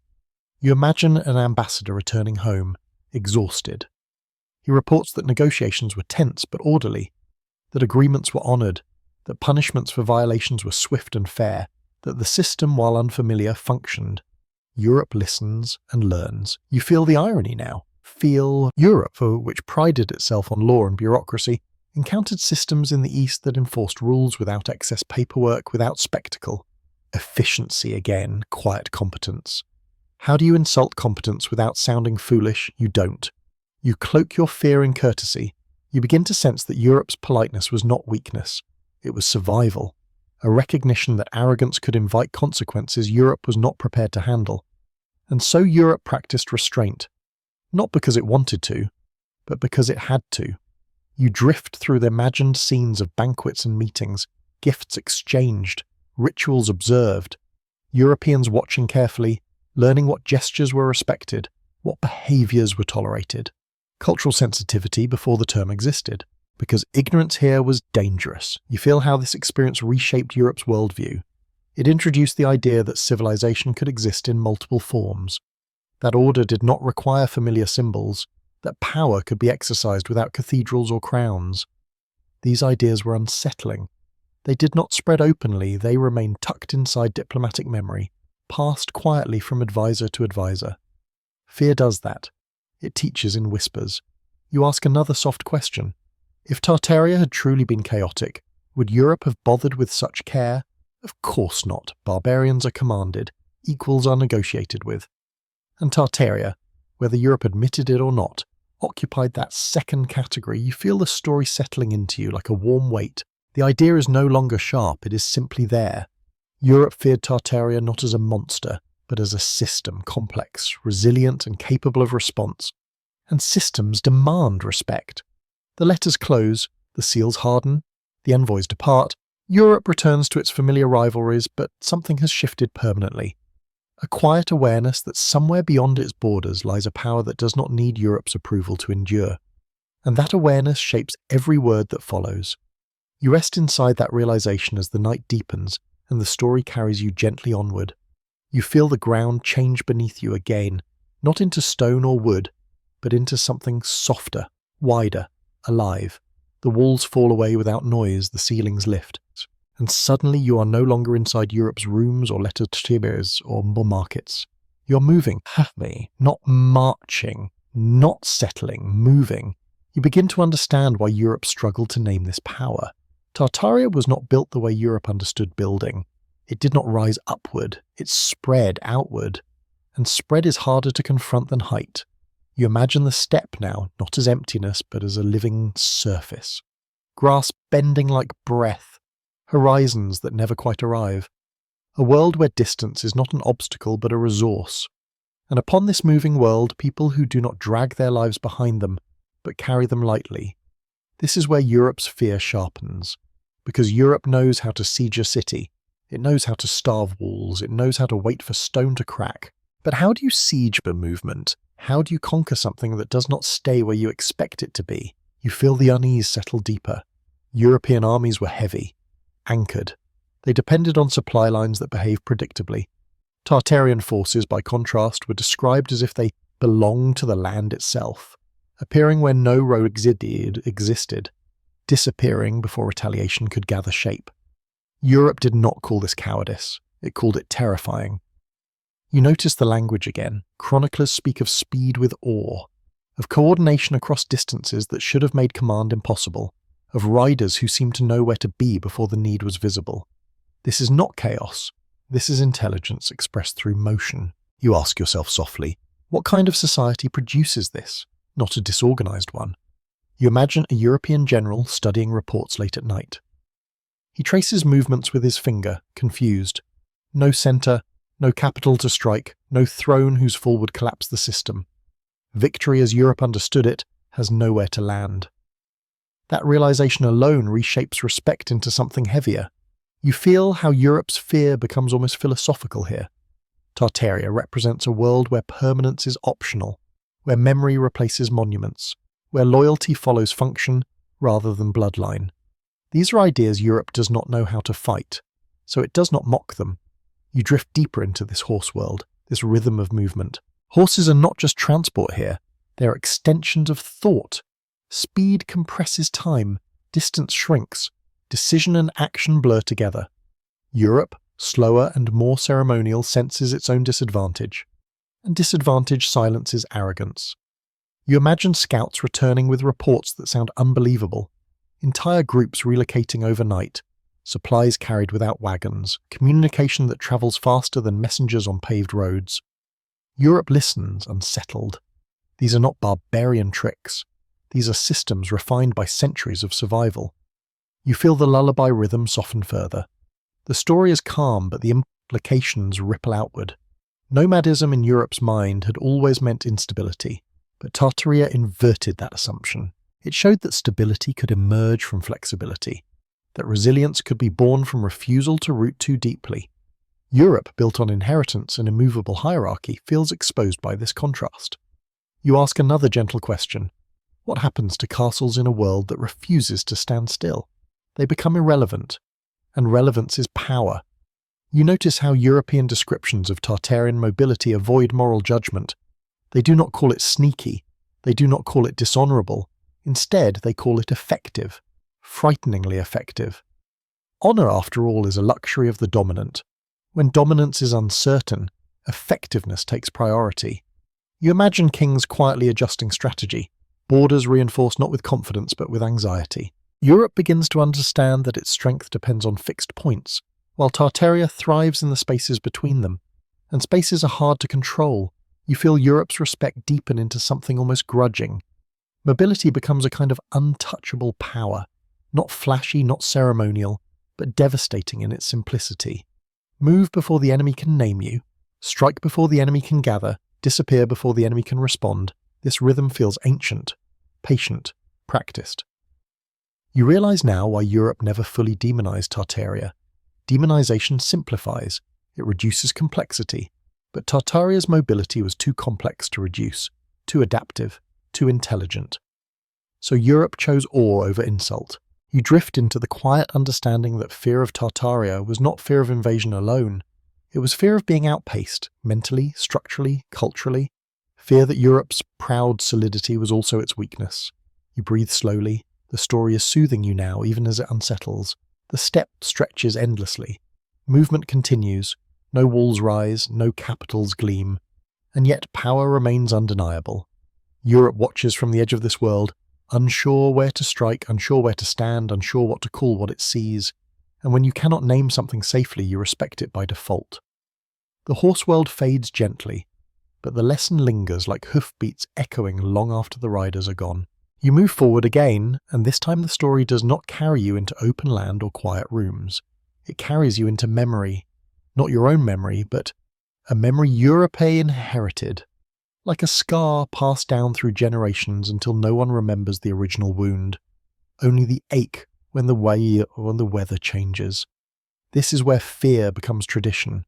A: You imagine an ambassador returning home, exhausted. He reports that negotiations were tense but orderly, that agreements were honoured, that punishments for violations were swift and fair, that the system, while unfamiliar, functioned. Europe listens and learns. You feel the irony now. Feel Europe, which prided itself on law and bureaucracy, encountered systems in the East that enforced rules without excess paperwork, without spectacle. Efficiency again, quiet competence. How do you insult competence without sounding foolish? You don't. You cloak your fear in courtesy. You begin to sense that Europe's politeness was not weakness. It was survival. A recognition that arrogance could invite consequences Europe was not prepared to handle. And so Europe practiced restraint. Not because it wanted to, but because it had to. You drift through the imagined scenes of banquets and meetings, gifts exchanged, rituals observed, Europeans watching carefully, learning what gestures were respected, what behaviours were tolerated. Cultural sensitivity before the term existed, because ignorance here was dangerous. You feel how this experience reshaped Europe's worldview. It introduced the idea that civilization could exist in multiple forms, that order did not require familiar symbols, that power could be exercised without cathedrals or crowns. These ideas were unsettling. They did not spread openly, they remained tucked inside diplomatic memory, passed quietly from advisor to advisor. Fear does that. It teaches in whispers. You ask another soft question. If Tartaria had truly been chaotic, would Europe have bothered with such care? Of course not. Barbarians are commanded, equals are negotiated with. And Tartaria, whether Europe admitted it or not, occupied that second category. You feel the story settling into you like a warm weight. The idea is no longer sharp, it is simply there. Europe feared Tartaria not as a monster, but as a system, complex, resilient and capable of response. And systems demand respect. The letters close, the seals harden, the envoys depart. Europe returns to its familiar rivalries, but something has shifted permanently. A quiet awareness that somewhere beyond its borders lies a power that does not need Europe's approval to endure. And that awareness shapes every word that follows. You rest inside that realization as the night deepens and the story carries you gently onward. You feel the ground change beneath you again, not into stone or wood, but into something softer, wider, alive. The walls fall away without noise, the ceilings lift. And suddenly you are no longer inside Europe's rooms or lettertiers or markets. You're moving, not marching, not settling, moving. You begin to understand why Europe struggled to name this power. Tartaria was not built the way Europe understood building. It did not rise upward, it spread outward. And spread is harder to confront than height. You imagine the steppe now, not as emptiness, but as a living surface. Grass bending like breath, horizons that never quite arrive. A world where distance is not an obstacle but a resource. And upon this moving world, people who do not drag their lives behind them, but carry them lightly. This is where Europe's fear sharpens. Because Europe knows how to siege a city. It knows how to starve walls. It knows how to wait for stone to crack. But how do you siege a movement? How do you conquer something that does not stay where you expect it to be? You feel the unease settle deeper. European armies were heavy, anchored. They depended on supply lines that behaved predictably. Tartarian forces, by contrast, were described as if they belonged to the land itself, appearing where no road existed, disappearing before retaliation could gather shape. Europe did not call this cowardice. It called it terrifying. You notice the language again. Chroniclers speak of speed with awe, of coordination across distances that should have made command impossible, of riders who seemed to know where to be before the need was visible. This is not chaos. This is intelligence expressed through motion. You ask yourself softly, what kind of society produces this? Not a disorganized one. You imagine a European general studying reports late at night. He traces movements with his finger, confused. No center, no capital to strike, no throne whose fall would collapse the system. Victory as Europe understood it has nowhere to land. That realization alone reshapes respect into something heavier. You feel how Europe's fear becomes almost philosophical here. Tartaria represents a world where permanence is optional, where memory replaces monuments, where loyalty follows function rather than bloodline. These are ideas Europe does not know how to fight, so it does not mock them. You drift deeper into this horse world, this rhythm of movement. Horses are not just transport here, they are extensions of thought. Speed compresses time, distance shrinks, decision and action blur together. Europe, slower and more ceremonial, senses its own disadvantage, and disadvantage silences arrogance. You imagine scouts returning with reports that sound unbelievable, entire groups relocating overnight, supplies carried without wagons, communication that travels faster than messengers on paved roads. Europe listens, unsettled. These are not barbarian tricks. These are systems refined by centuries of survival. You feel the lullaby rhythm soften further. The story is calm, but the implications ripple outward. Nomadism in Europe's mind had always meant instability, but Tartaria inverted that assumption. It showed that stability could emerge from flexibility, that resilience could be born from refusal to root too deeply. Europe, built on inheritance and immovable hierarchy, feels exposed by this contrast. You ask another gentle question. What happens to castles in a world that refuses to stand still? They become irrelevant, and relevance is power. You notice how European descriptions of Tartarian mobility avoid moral judgment. They do not call it sneaky. They do not call it dishonorable. Instead, they call it effective, frighteningly effective. Honor, after all, is a luxury of the dominant. When dominance is uncertain, effectiveness takes priority. You imagine kings quietly adjusting strategy, borders reinforced not with confidence but with anxiety. Europe begins to understand that its strength depends on fixed points, while Tartaria thrives in the spaces between them. And spaces are hard to control. You feel Europe's respect deepen into something almost grudging. Mobility becomes a kind of untouchable power, not flashy, not ceremonial, but devastating in its simplicity. Move before the enemy can name you, strike before the enemy can gather, disappear before the enemy can respond. This rhythm feels ancient, patient, practiced. You realize now why Europe never fully demonized Tartaria. Demonization simplifies, it reduces complexity, but Tartaria's mobility was too complex to reduce, too adaptive, too intelligent. So Europe chose awe over insult. You drift into the quiet understanding that fear of Tartaria was not fear of invasion alone, It was fear of being outpaced, mentally, structurally, culturally. Fear that Europe's proud solidity was also its weakness. You breathe slowly. The story is soothing you now, even as it unsettles. The steppe stretches endlessly. Movement continues. No walls rise, no capitals gleam. And yet power remains undeniable. Europe watches from the edge of this world, unsure where to strike, unsure where to stand, unsure what to call what it sees. And when you cannot name something safely, you respect it by default. The horse world fades gently, but the lesson lingers like hoofbeats echoing long after the riders are gone. You move forward again, and this time the story does not carry you into open land or quiet rooms. It carries you into memory. Not your own memory, but a memory Europe inherited. Like a scar passed down through generations until no one remembers the original wound. Only the ache when the weather changes. This is where fear becomes tradition.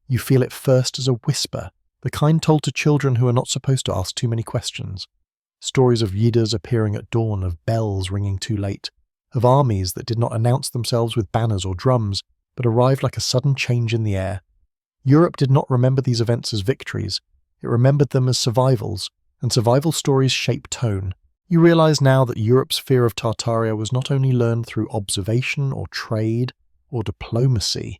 A: You feel it first as a whisper, the kind told to children who are not supposed to ask too many questions. Stories of Yidas appearing at dawn, of bells ringing too late, of armies that did not announce themselves with banners or drums, but arrived like a sudden change in the air. Europe did not remember these events as victories. It remembered them as survivals, and survival stories shape tone. You realize now that Europe's fear of Tartaria was not only learned through observation or trade or diplomacy.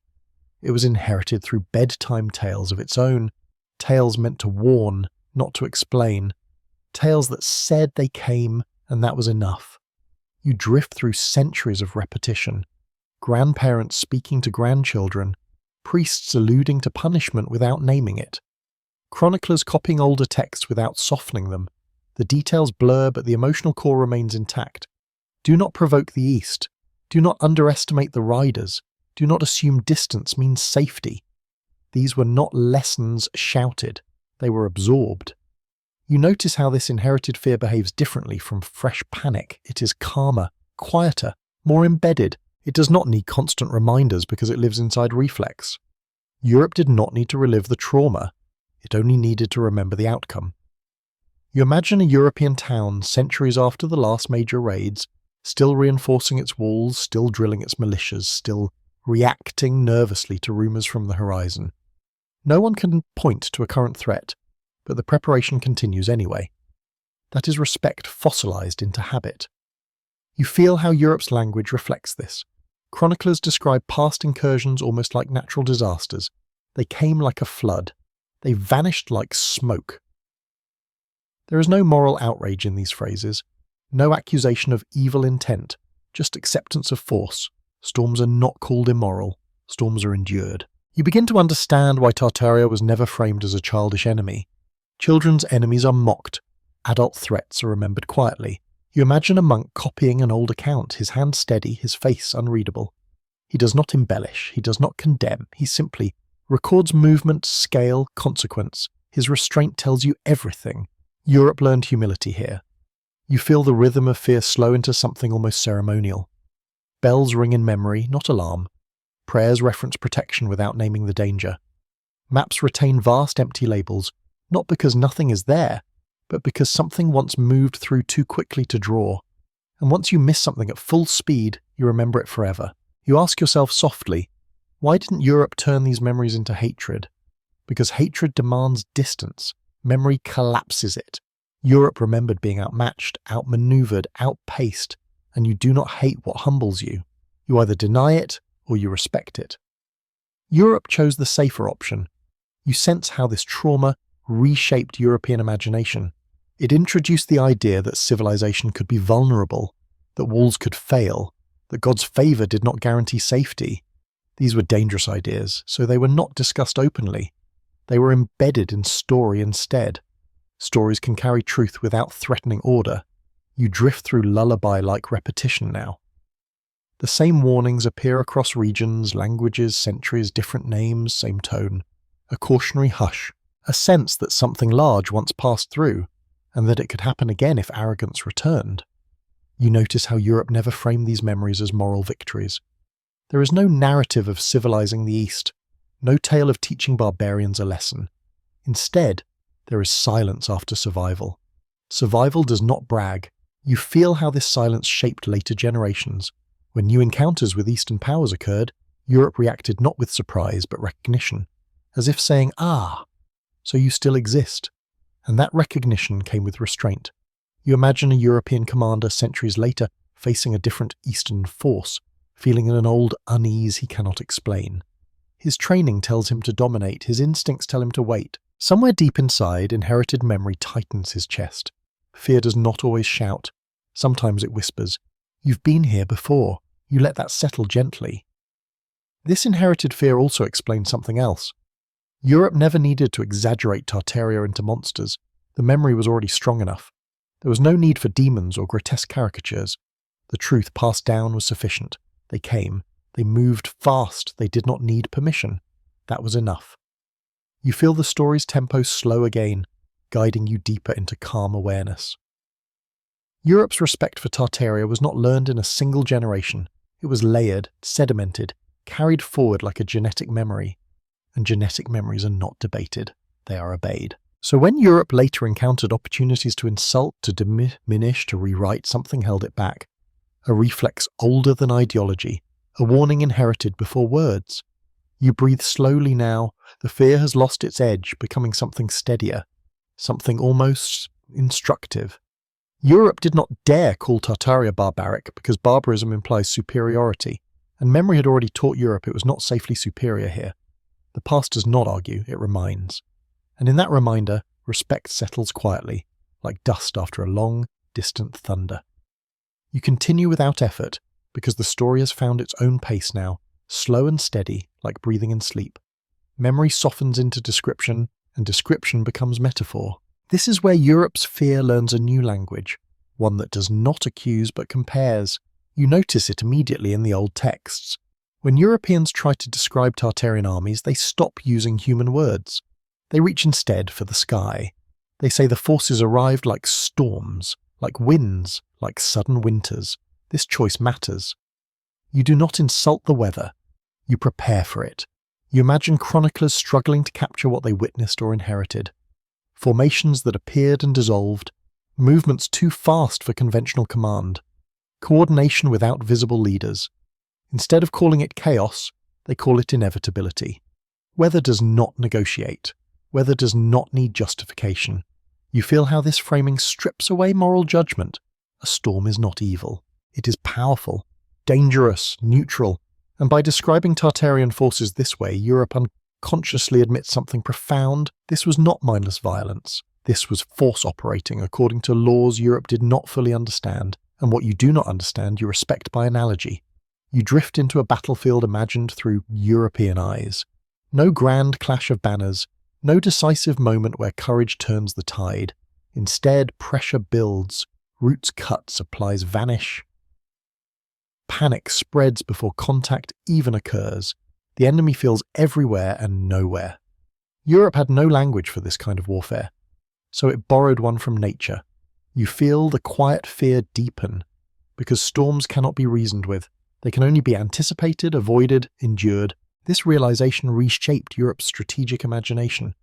A: It was inherited through bedtime tales of its own, tales meant to warn, not to explain, tales that said they came and that was enough. You drift through centuries of repetition, grandparents speaking to grandchildren, priests alluding to punishment without naming it, chroniclers copying older texts without softening them. The details blur, but the emotional core remains intact. Do not provoke the East. Do not underestimate the riders. Do not assume distance means safety. These were not lessons shouted. They were absorbed. You notice how this inherited fear behaves differently from fresh panic. It is calmer, quieter, more embedded. It does not need constant reminders because it lives inside reflex. Europe did not need to relive the trauma. It only needed to remember the outcome. You imagine a European town centuries after the last major raids, still reinforcing its walls, still drilling its militias, still reacting nervously to rumours from the horizon. No one can point to a current threat, but the preparation continues anyway. That is respect fossilized into habit. You feel how Europe's language reflects this. Chroniclers describe past incursions almost like natural disasters. They came like a flood. They vanished like smoke. There is no moral outrage in these phrases, no accusation of evil intent, just acceptance of force. Storms are not called immoral, storms are endured. You begin to understand why Tartaria was never framed as a childish enemy. Children's enemies are mocked, adult threats are remembered quietly. You imagine a monk copying an old account, his hand steady, his face unreadable. He does not embellish, he does not condemn, he simply records movement, scale, consequence. His restraint tells you everything. Europe learned humility here. You feel the rhythm of fear slow into something almost ceremonial. Bells ring in memory, not alarm. Prayers reference protection without naming the danger. Maps retain vast empty labels, not because nothing is there, but because something once moved through too quickly to draw. And once you miss something at full speed, you remember it forever. You ask yourself softly, why didn't Europe turn these memories into hatred? Because hatred demands distance. Memory collapses it. Europe remembered being outmatched, outmaneuvered, outpaced, and you do not hate what humbles you. You either deny it or you respect it. Europe chose the safer option. You sense how this trauma reshaped European imagination. It introduced the idea that civilization could be vulnerable, that walls could fail, that God's favour did not guarantee safety. These were dangerous ideas, so they were not discussed openly. They were embedded in story instead. Stories can carry truth without threatening order. You drift through lullaby-like repetition now. The same warnings appear across regions, languages, centuries, different names, same tone. A cautionary hush, a sense that something large once passed through, and that it could happen again if arrogance returned. You notice how Europe never framed these memories as moral victories. There is no narrative of civilizing the East, no tale of teaching barbarians a lesson. Instead, there is silence after survival. Survival does not brag. You feel how this silence shaped later generations. When new encounters with Eastern powers occurred, Europe reacted not with surprise but recognition. as if saying, "Ah, so you still exist." And that recognition came with restraint. You imagine a European commander centuries later facing a different Eastern force, feeling an old unease he cannot explain. His training tells him to dominate, his instincts tell him to wait. Somewhere deep inside, inherited memory tightens his chest. Fear does not always shout. Sometimes it whispers, "You've been here before." You let that settle gently. This inherited fear also explains something else. Europe never needed to exaggerate Tartaria into monsters. The memory was already strong enough. There was no need for demons or grotesque caricatures. The truth passed down was sufficient. They came. They moved fast. They did not need permission. That was enough. You feel the story's tempo slow again, guiding you deeper into calm awareness. Europe's respect for Tartaria was not learned in a single generation. It was layered, sedimented, carried forward like a genetic memory. And genetic memories are not debated. They are obeyed. So when Europe later encountered opportunities to insult, to diminish, to rewrite, something held it back. A reflex older than ideology, a warning inherited before words. You breathe slowly now. The fear has lost its edge, becoming something steadier, something almost instructive. Europe did not dare call Tartaria barbaric because barbarism implies superiority, and memory had already taught Europe it was not safely superior here. The past does not argue, it reminds. And in that reminder, respect settles quietly, like dust after a long, distant thunder. You continue without effort, because the story has found its own pace now, slow and steady, like breathing in sleep. Memory softens into description, and description becomes metaphor. This is where Europe's fear learns a new language, one that does not accuse but compares. You notice it immediately in the old texts. When Europeans try to describe Tartarian armies, they stop using human words. They reach instead for the sky. They say the forces arrived like storms, like winds, like sudden winters. This choice matters. You do not insult the weather. You prepare for it. You imagine chroniclers struggling to capture what they witnessed or inherited. Formations that appeared and dissolved, movements too fast for conventional command, coordination without visible leaders. Instead of calling it chaos, they call it inevitability. Weather does not negotiate. Weather does not need justification. You feel how this framing strips away moral judgment. A storm is not evil. It is powerful, dangerous, neutral, and by describing Tartarian forces this way, Europe unconsciously admits something profound. This was not mindless violence. This was force operating according to laws Europe did not fully understand, and what you do not understand you respect by analogy. You drift into a battlefield imagined through European eyes. No grand clash of banners, no decisive moment where courage turns the tide. Instead, pressure builds, roots cut, supplies vanish. Panic spreads before contact even occurs. The enemy feels everywhere and nowhere. Europe had no language for this kind of warfare, so it borrowed one from nature. You feel the quiet fear deepen, because storms cannot be reasoned with. They can only be anticipated, avoided, endured. This realization reshaped Europe's strategic imagination.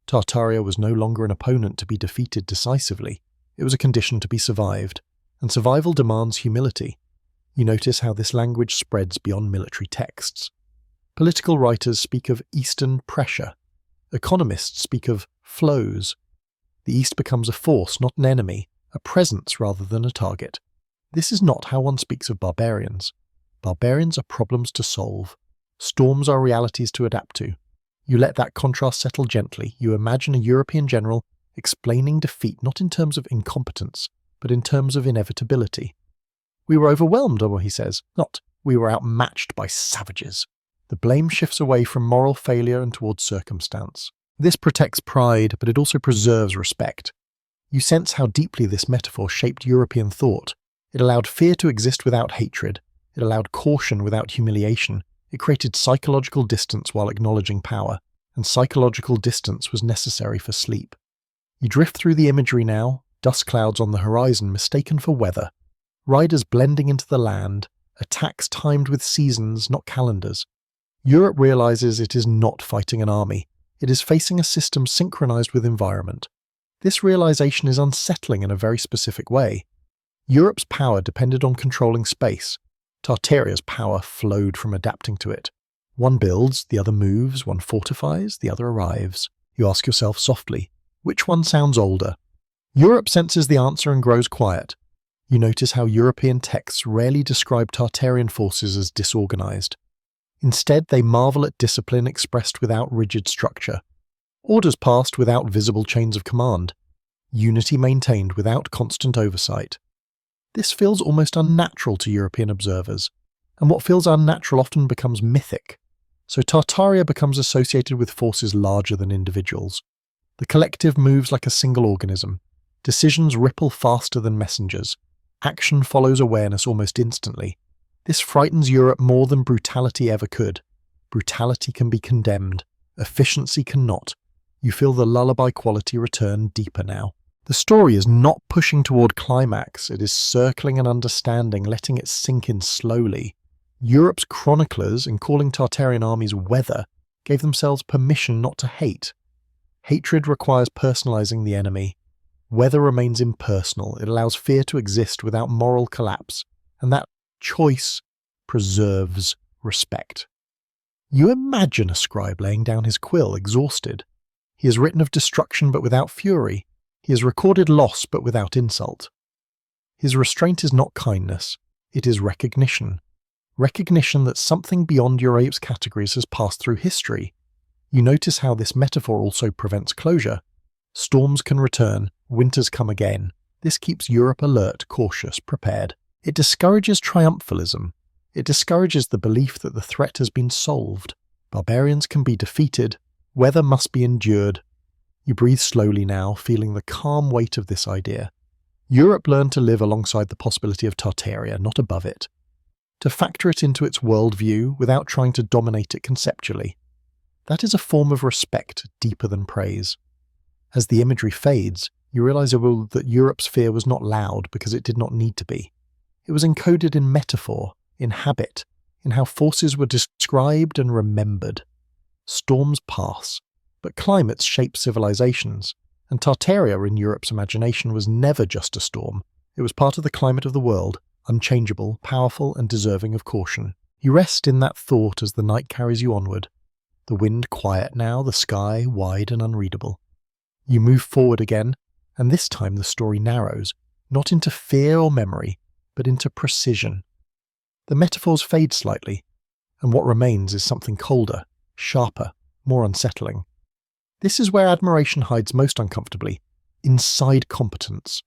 A: Tartaria was no longer an opponent to be defeated decisively. It was a condition to be survived, and survival demands humility. You notice how this language spreads beyond military texts. Political writers speak of Eastern pressure. Economists speak of flows. The East becomes a force, not an enemy, a presence rather than a target. This is not how one speaks of barbarians. Barbarians are problems to solve. Storms are realities to adapt to. You let that contrast settle gently. You imagine a European general explaining defeat not in terms of incompetence, but in terms of inevitability. We were overwhelmed, he says, not we were outmatched by savages. The blame shifts away from moral failure and towards circumstance. This protects pride, but it also preserves respect. You sense how deeply this metaphor shaped European thought. It allowed fear to exist without hatred. It allowed caution without humiliation. It created psychological distance while acknowledging power, and psychological distance was necessary for sleep. You drift through the imagery now, dust clouds on the horizon mistaken for weather, riders blending into the land, attacks timed with seasons, not calendars. Europe realizes it is not fighting an army. It is facing a system synchronized with environment. This realization is unsettling in a very specific way. Europe's power depended on controlling space. Tartaria's power flowed from adapting to it. One builds, the other moves, one fortifies, the other arrives. You ask yourself softly, which one sounds older? Europe senses the answer and grows quiet. You notice how European texts rarely describe Tartarian forces as disorganized. Instead, they marvel at discipline expressed without rigid structure, orders passed without visible chains of command, unity maintained without constant oversight. This feels almost unnatural to European observers, and what feels unnatural often becomes mythic. So Tartaria becomes associated with forces larger than individuals. The collective moves like a single organism. Decisions ripple faster than messengers. Action follows awareness almost instantly. This frightens Europe more than brutality ever could. Brutality can be condemned. Efficiency cannot. You feel the lullaby quality return deeper now. The story is not pushing toward climax. It is circling and understanding, letting it sink in slowly. Europe's chroniclers, in calling Tartarian armies weather, gave themselves permission not to hate. Hatred requires personalizing the enemy. Weather remains impersonal. It allows fear to exist without moral collapse, and that choice preserves respect. You imagine a scribe laying down his quill, exhausted. He has written of destruction but without fury. He has recorded loss but without insult. His restraint is not kindness. It is recognition. Recognition that something beyond Europe's categories has passed through history. You notice how this metaphor also prevents closure. Storms can return, winters come again. This keeps Europe alert, cautious, prepared. It discourages triumphalism. It discourages the belief that the threat has been solved. Barbarians can be defeated. Weather must be endured. You breathe slowly now, feeling the calm weight of this idea. Europe learned to live alongside the possibility of Tartaria, not above it. To factor it into its worldview without trying to dominate it conceptually. That is a form of respect deeper than praise. As the imagery fades, you realize that Europe's fear was not loud because it did not need to be. It was encoded in metaphor, in habit, in how forces were described and remembered. Storms pass, but climates shape civilizations, and Tartaria in Europe's imagination was never just a storm. It was part of the climate of the world, unchangeable, powerful, and deserving of caution. You rest in that thought as the night carries you onward. The wind quiet now, the sky wide and unreadable. You move forward again, and this time the story narrows, not into fear or memory, but into precision. The metaphors fade slightly, and what remains is something colder, sharper, more unsettling. This is where admiration hides most uncomfortably, inside competence.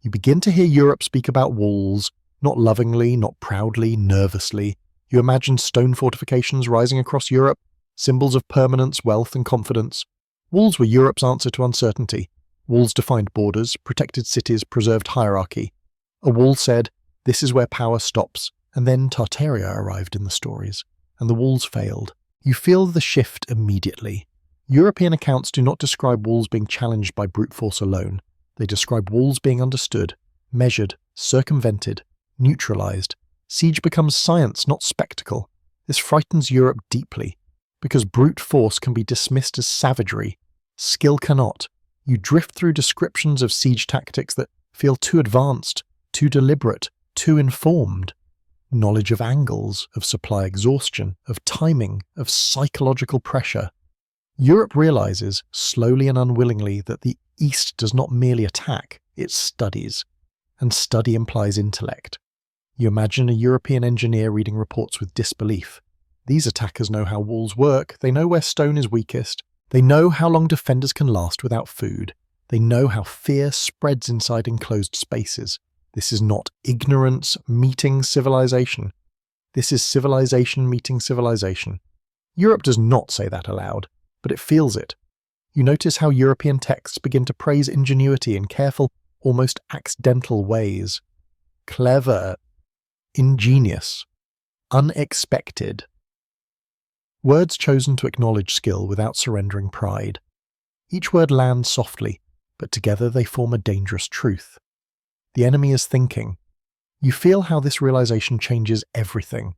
A: You begin to hear Europe speak about walls, not lovingly, not proudly, nervously. You imagine stone fortifications rising across Europe, symbols of permanence, wealth, and confidence. Walls were Europe's answer to uncertainty. Walls defined borders, protected cities, preserved hierarchy. A wall said, this is where power stops, and then Tartaria arrived in the stories, and the walls failed. You feel the shift immediately. European accounts do not describe walls being challenged by brute force alone. They describe walls being understood, measured, circumvented, neutralized. Siege becomes science, not spectacle. This frightens Europe deeply, because brute force can be dismissed as savagery. Skill cannot. You drift through descriptions of siege tactics that feel too advanced, too deliberate, too informed. Knowledge of angles, of supply exhaustion, of timing, of psychological pressure. Europe realizes, slowly and unwillingly, that the East does not merely attack, it studies. And study implies intellect. You imagine a European engineer reading reports with disbelief. These attackers know how walls work, they know where stone is weakest, they know how long defenders can last without food, they know how fear spreads inside enclosed spaces. This is not ignorance meeting civilization. This is civilization meeting civilization. Europe does not say that aloud, but it feels it. You notice how European texts begin to praise ingenuity in careful, almost accidental ways. Clever, ingenious, unexpected. Words chosen to acknowledge skill without surrendering pride. Each word lands softly, but together they form a dangerous truth. The enemy is thinking. You feel how this realization changes everything.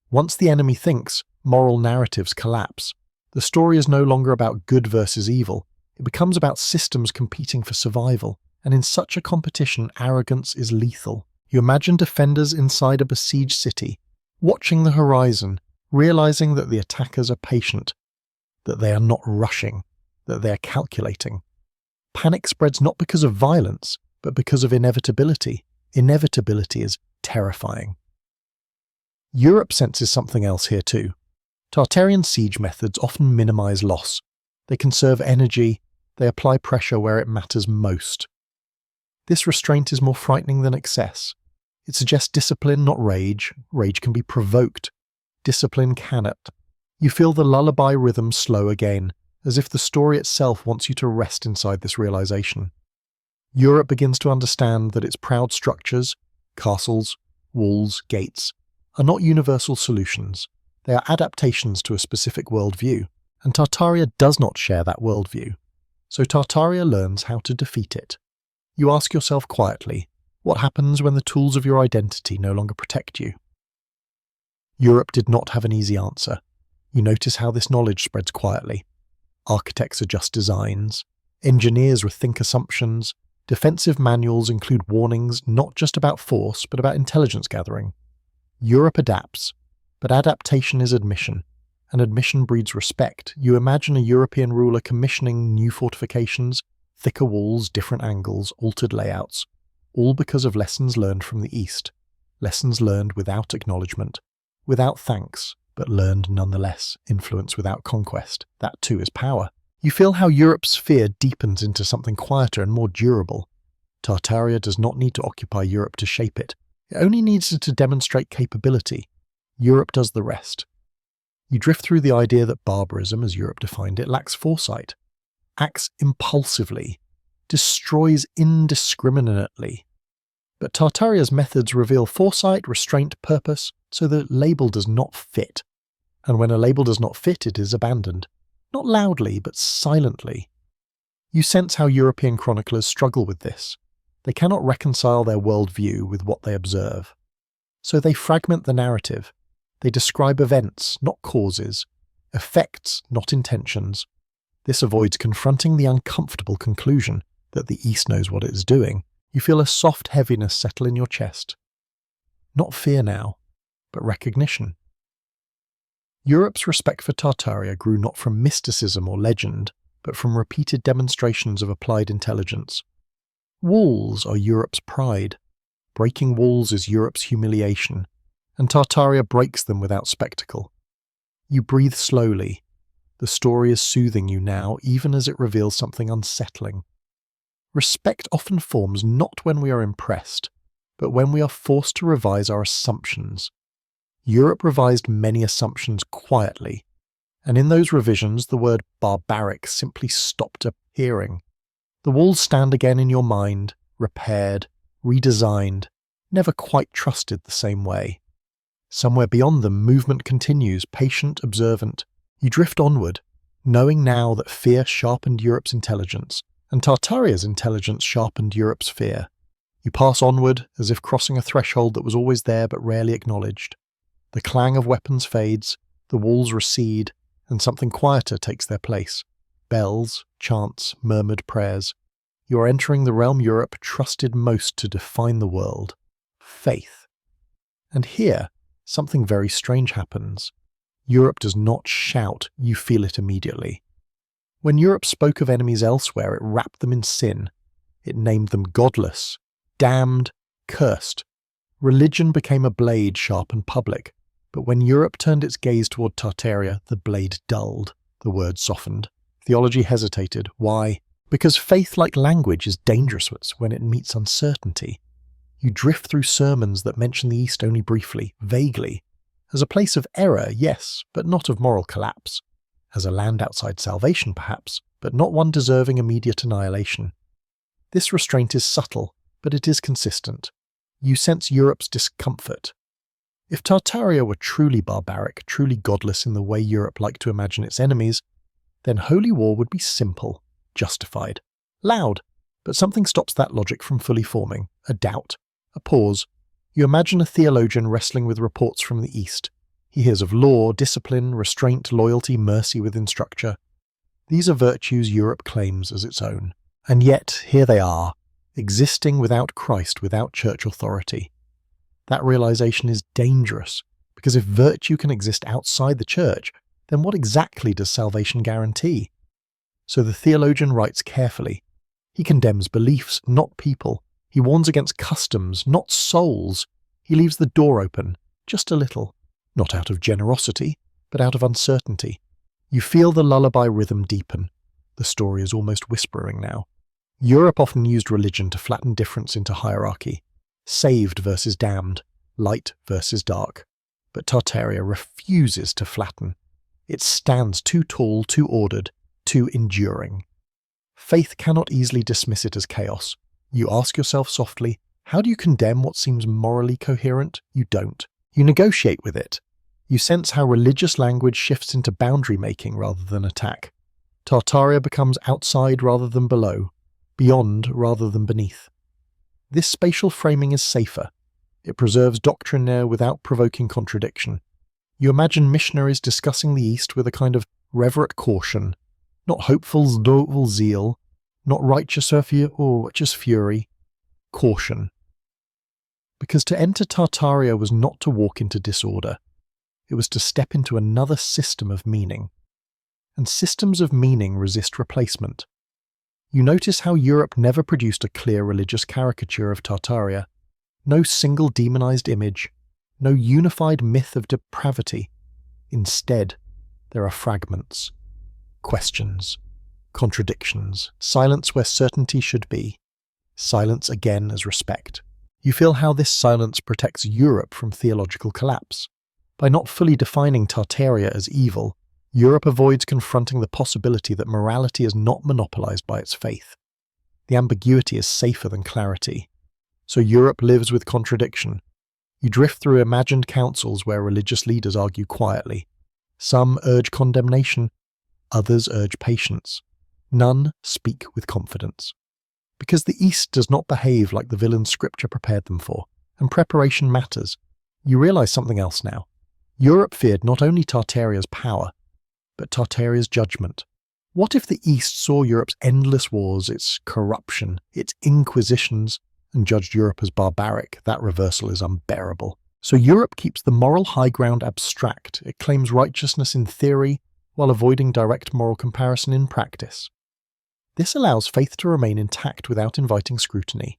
A: Once the enemy thinks, moral narratives collapse. The story is no longer about good versus evil. It becomes about systems competing for survival, and in such a competition, arrogance is lethal. You imagine defenders inside a besieged city, watching the horizon, realizing that the attackers are patient, that they are not rushing, that they are calculating. Panic spreads not because of violence, but because of inevitability. Inevitability is terrifying. Europe senses something else here too. Tartarian siege methods often minimize loss. They conserve energy, they apply pressure where it matters most. This restraint is more frightening than excess. It suggests discipline, not rage. Rage can be provoked. Discipline cannot. You feel the lullaby rhythm slow again, as if the story itself wants you to rest inside this realization. Europe begins to understand that its proud structures, castles, walls, gates, are not universal solutions. They are adaptations to a specific worldview, and Tartaria does not share that worldview. So Tartaria learns how to defeat it. You ask yourself quietly, what happens when the tools of your identity no longer protect you? Europe did not have an easy answer. You notice how this knowledge spreads quietly. Architects adjust designs. Engineers rethink assumptions. Defensive manuals include warnings not just about force, but about intelligence gathering. Europe adapts, but adaptation is admission, and admission breeds respect. You imagine a European ruler commissioning new fortifications, thicker walls, different angles, altered layouts, all because of lessons learned from the East. Lessons learned without acknowledgement, without thanks, but learned nonetheless. Influence without conquest. That too is power. You feel how Europe's fear deepens into something quieter and more durable. Tartaria does not need to occupy Europe to shape it. It only needs it to demonstrate capability. Europe does the rest. You drift through the idea that barbarism, as Europe defined it, lacks foresight, acts impulsively, destroys indiscriminately. But Tartaria's methods reveal foresight, restraint, purpose, so the label does not fit. And when a label does not fit, it is abandoned. Not loudly, but silently. You sense how European chroniclers struggle with this. They cannot reconcile their worldview with what they observe. So they fragment the narrative. They describe events, not causes, effects, not intentions. This avoids confronting the uncomfortable conclusion that the East knows what it is doing. You feel a soft heaviness settle in your chest. Not fear now, but recognition. Europe's respect for Tartaria grew not from mysticism or legend, but from repeated demonstrations of applied intelligence. Walls are Europe's pride. Breaking walls is Europe's humiliation, and Tartaria breaks them without spectacle. You breathe slowly. The story is soothing you now, even as it reveals something unsettling. Respect often forms not when we are impressed, but when we are forced to revise our assumptions. Europe revised many assumptions quietly, and in those revisions the word barbaric simply stopped appearing. The walls stand again in your mind, repaired, redesigned, never quite trusted the same way. Somewhere beyond them, movement continues, patient, observant. You drift onward, knowing now that fear sharpened Europe's intelligence, and Tartaria's intelligence sharpened Europe's fear. You pass onward, as if crossing a threshold that was always there but rarely acknowledged. The clang of weapons fades, the walls recede, and something quieter takes their place. Bells, chants, murmured prayers. You are entering the realm Europe trusted most to define the world. Faith. And here, something very strange happens. Europe does not shout, you feel it immediately. When Europe spoke of enemies elsewhere, it wrapped them in sin. It named them godless, damned, cursed. Religion became a blade, sharp and public. But when Europe turned its gaze toward Tartaria, the blade dulled. The word softened. Theology hesitated. Why? Because faith, like language, is dangerous when it meets uncertainty. You drift through sermons that mention the East only briefly, vaguely. As a place of error, yes, but not of moral collapse. As a land outside salvation, perhaps, but not one deserving immediate annihilation. This restraint is subtle, but it is consistent. You sense Europe's discomfort. If Tartaria were truly barbaric, truly godless in the way Europe liked to imagine its enemies, then holy war would be simple, justified, loud, but something stops that logic from fully forming. A doubt, a pause. You imagine a theologian wrestling with reports from the East. He hears of law, discipline, restraint, loyalty, mercy within structure. These are virtues Europe claims as its own. And yet, here they are, existing without Christ, without church authority. That realization is dangerous, Because if virtue can exist outside the church, then what exactly does salvation guarantee? So the theologian writes carefully. He condemns beliefs, not people. He warns against customs, not souls. He leaves the door open, just a little, not out of generosity, but out of uncertainty. You feel the lullaby rhythm deepen. The story is almost whispering now. Europe often used religion to flatten difference into hierarchy. Saved versus damned, light versus dark. But Tartaria refuses to flatten. It stands too tall, too ordered, too enduring. Faith cannot easily dismiss it as chaos. You ask yourself softly, how do you condemn what seems morally coherent? You don't. You negotiate with it. You sense how religious language shifts into boundary making rather than attack. Tartaria becomes outside rather than below, beyond rather than beneath. This spatial framing is safer. It preserves doctrine there without provoking contradiction. You imagine missionaries discussing the East with a kind of reverent caution, not hopeful, doubtful zeal, not righteous or just fury, caution. Because to enter Tartaria was not to walk into disorder. It was to step into another system of meaning. And systems of meaning resist replacement. You notice how Europe never produced a clear religious caricature of Tartaria. No single demonized image, no unified myth of depravity. Instead, there are fragments, questions, contradictions, silence where certainty should be, silence again as respect. You feel how this silence protects Europe from theological collapse. By not fully defining Tartaria as evil, Europe avoids confronting the possibility that morality is not monopolized by its faith. The ambiguity is safer than clarity. So Europe lives with contradiction. You drift through imagined councils where religious leaders argue quietly. Some urge condemnation, others urge patience. None speak with confidence. Because the East does not behave like the villain Scripture prepared them for, and preparation matters. You realize something else now. Europe feared not only Tartaria's power, but Tartaria's judgment. What if the East saw Europe's endless wars, its corruption, its inquisitions, and judged Europe as barbaric? That reversal is unbearable. So Europe keeps the moral high ground abstract. It claims righteousness in theory, while avoiding direct moral comparison in practice. This allows faith to remain intact without inviting scrutiny.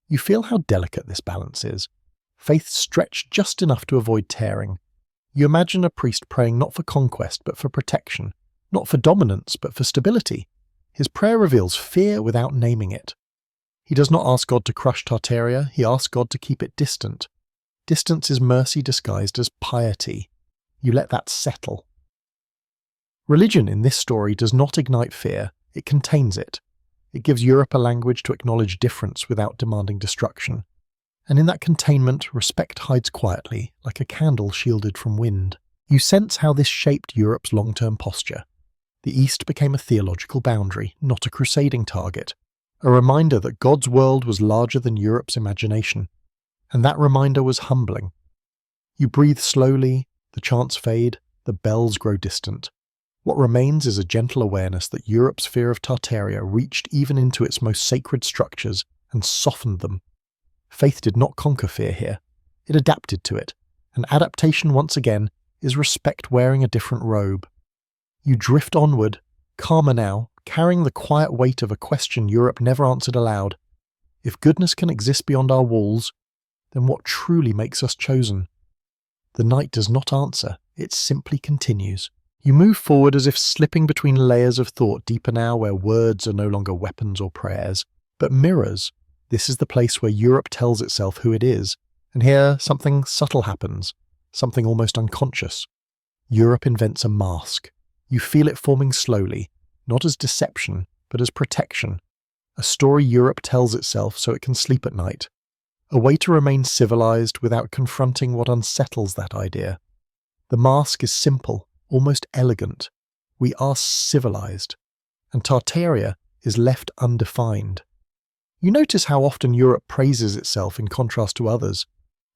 A: You feel how delicate this balance is. Faith stretched just enough to avoid tearing. You imagine a priest praying not for conquest but for protection, not for dominance but for stability. His prayer reveals fear without naming it. He does not ask God to crush Tartaria, he asks God to keep it distant. Distance is mercy disguised as piety. You let that settle. Religion in this story does not ignite fear, it contains it. It gives Europe a language to acknowledge difference without demanding destruction. And in that containment, respect hides quietly, like a candle shielded from wind. You sense how this shaped Europe's long-term posture. The East became a theological boundary, not a crusading target. A reminder that God's world was larger than Europe's imagination. And that reminder was humbling. You breathe slowly, the chants fade, the bells grow distant. What remains is a gentle awareness that Europe's fear of Tartaria reached even into its most sacred structures and softened them. Faith did not conquer fear here. It adapted to it, and adaptation once again is respect wearing a different robe. You drift onward, calmer now, carrying the quiet weight of a question Europe never answered aloud. If goodness can exist beyond our walls, then what truly makes us chosen? The night does not answer, it simply continues. You move forward as if slipping between layers of thought deeper now where words are no longer weapons or prayers, but mirrors. This is the place where Europe tells itself who it is, and here something subtle happens, something almost unconscious. Europe invents a mask. You feel it forming slowly, not as deception, but as protection. A story Europe tells itself so it can sleep at night. A way to remain civilized without confronting what unsettles that idea. The mask is simple, almost elegant. We are civilized, and Tartaria is left undefined. You notice how often Europe praises itself in contrast to others.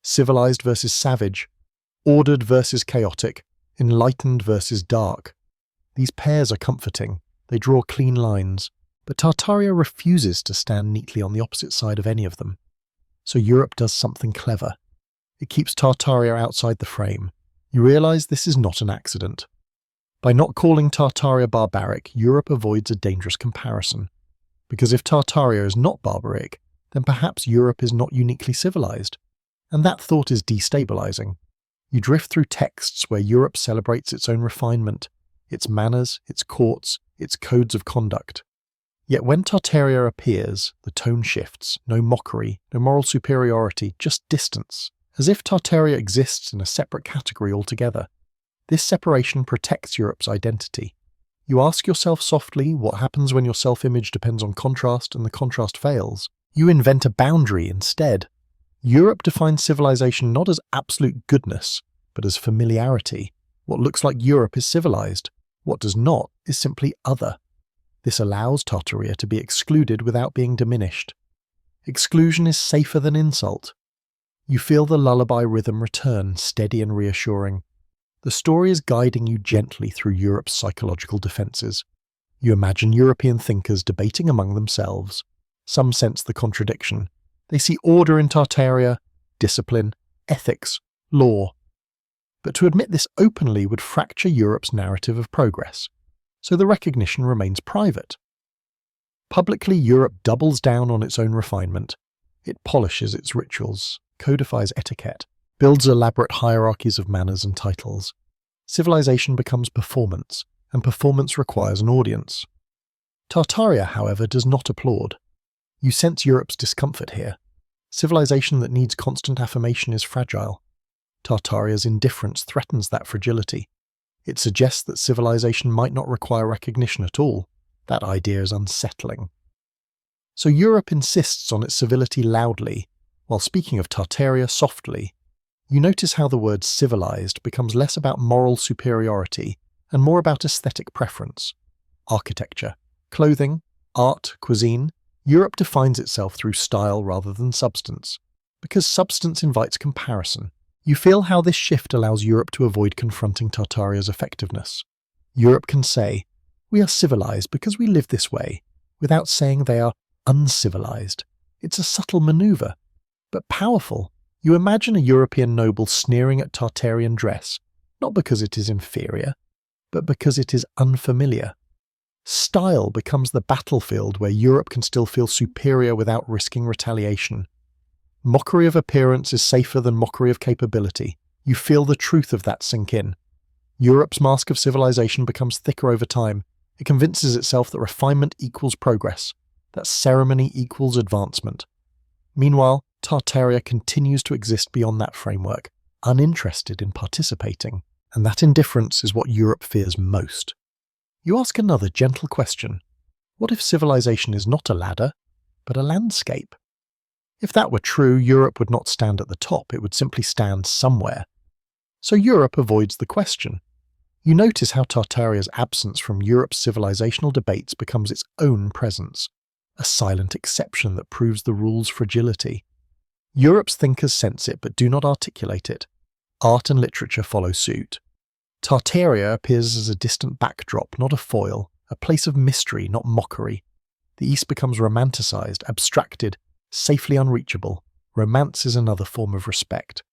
A: Civilized versus savage, ordered versus chaotic, enlightened versus dark. These pairs are comforting. They draw clean lines. But Tartaria refuses to stand neatly on the opposite side of any of them. So Europe does something clever. It keeps Tartaria outside the frame. You realise this is not an accident. By not calling Tartaria barbaric, Europe avoids a dangerous comparison. Because if Tartaria is not barbaric, then perhaps Europe is not uniquely civilized. And that thought is destabilizing. You drift through texts where Europe celebrates its own refinement, its manners, its courts, its codes of conduct. Yet when Tartaria appears, the tone shifts, no mockery, no moral superiority, just distance, as if Tartaria exists in a separate category altogether. This separation protects Europe's identity. You ask yourself softly what happens when your self-image depends on contrast and the contrast fails. You invent a boundary instead. Europe defines civilization not as absolute goodness, but as familiarity. What looks like Europe is civilized. What does not is simply other. This allows Tartaria to be excluded without being diminished. Exclusion is safer than insult. You feel the lullaby rhythm return, steady and reassuring. The story is guiding you gently through Europe's psychological defences. You imagine European thinkers debating among themselves. Some sense the contradiction. They see order in Tartaria, discipline, ethics, law. But to admit this openly would fracture Europe's narrative of progress, so the recognition remains private. Publicly, Europe doubles down on its own refinement. It polishes its rituals, codifies etiquette, builds elaborate hierarchies of manners and titles. Civilization becomes performance, and performance requires an audience. Tartaria, however, does not applaud. You sense Europe's discomfort here. Civilization that needs constant affirmation is fragile. Tartaria's indifference threatens that fragility. It suggests that civilization might not require recognition at all. That idea is unsettling. So Europe insists on its civility loudly, while speaking of Tartaria softly. You notice how the word civilized becomes less about moral superiority and more about aesthetic preference. Architecture, clothing, art, cuisine. Europe defines itself through style rather than substance, because substance invites comparison. You feel how this shift allows Europe to avoid confronting Tartaria's effectiveness. Europe can say, "We are civilized because we live this way," without saying they are uncivilized. It's a subtle maneuver, but powerful. You imagine a European noble sneering at Tartarian dress, not because it is inferior, but because it is unfamiliar. Style becomes the battlefield where Europe can still feel superior without risking retaliation. Mockery of appearance is safer than mockery of capability. You feel the truth of that sink in. Europe's mask of civilization becomes thicker over time. It convinces itself that refinement equals progress, that ceremony equals advancement. Meanwhile, Tartaria continues to exist beyond that framework, uninterested in participating, and that indifference is what Europe fears most. You ask another gentle question. What if civilization is not a ladder, but a landscape? If that were true, Europe would not stand at the top, it would simply stand somewhere. So Europe avoids the question. You notice how Tartaria's absence from Europe's civilizational debates becomes its own presence, a silent exception that proves the rule's fragility. Europe's thinkers sense it but do not articulate it. Art and literature follow suit. Tartaria appears as a distant backdrop, not a foil, a place of mystery, not mockery. The East becomes romanticized, abstracted, safely unreachable. Romance is another form of respect.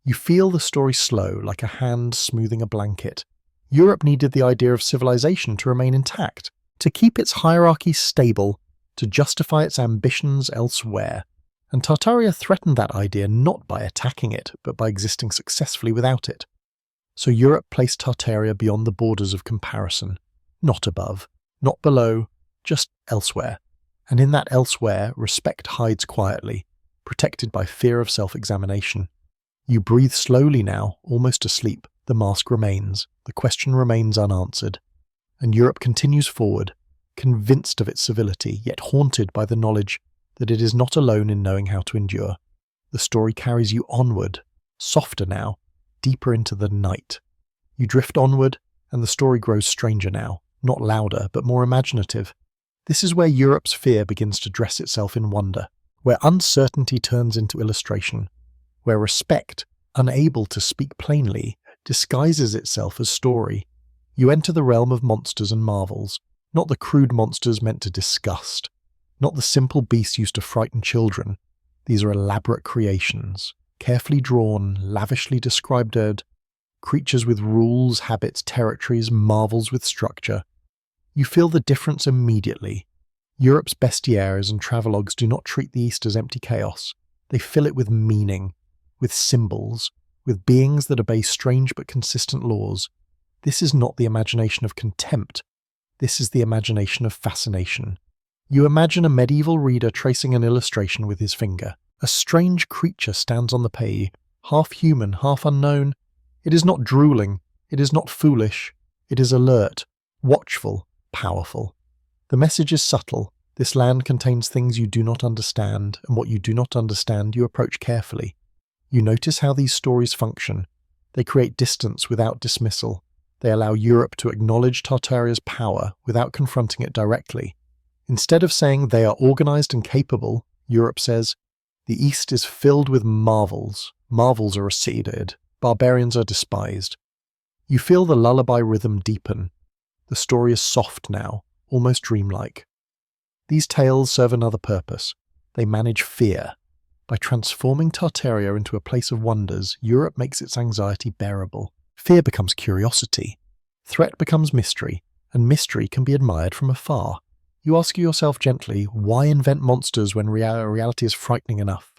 A: You feel the story slow, like a hand smoothing a blanket. Europe needed the idea of civilization to remain intact, to keep its hierarchy stable, to justify its ambitions elsewhere. And Tartaria threatened that idea not by attacking it, but by existing successfully without it. So Europe placed Tartaria beyond the borders of comparison, not above, not below, just elsewhere. And in that elsewhere, respect hides quietly, protected by fear of self-examination. You breathe slowly now, almost asleep. The mask remains, the question remains unanswered. And Europe continues forward, convinced of its civility, yet haunted by the knowledge that it is not alone in knowing how to endure. The story carries you onward, softer now, deeper into the night. You drift onward, and the story grows stranger now, not louder, but more imaginative. This is where Europe's fear begins to dress itself in wonder, where uncertainty turns into illustration, where respect, unable to speak plainly, disguises itself as story. You enter the realm of monsters and marvels, not the crude monsters meant to disgust, not the simple beasts used to frighten children. These are elaborate creations, carefully drawn, lavishly described, Creatures with rules, habits, territories, marvels with structure. You feel the difference immediately. Europe's bestiaires and travelogues do not treat the East as empty chaos. They fill it with meaning, with symbols, with beings that obey strange but consistent laws. This is not the imagination of contempt. This is the imagination of fascination. You imagine a medieval reader tracing an illustration with his finger. A strange creature stands on the page, half human, half unknown. It is not drooling. It is not foolish. It is alert, watchful, powerful. The message is subtle. This land contains things you do not understand, and what you do not understand you approach carefully. You notice how these stories function. They create distance without dismissal. They allow Europe to acknowledge Tartaria's power without confronting it directly. Instead of saying they are organized and capable, Europe says, the East is filled with marvels. Marvels are receded. Barbarians are despised. You feel the lullaby rhythm deepen. The story is soft now, almost dreamlike. These tales serve another purpose. They manage fear. By transforming Tartaria into a place of wonders, Europe makes its anxiety bearable. Fear becomes curiosity. Threat becomes mystery, and mystery can be admired from afar. You ask yourself gently, why invent monsters when reality is frightening enough?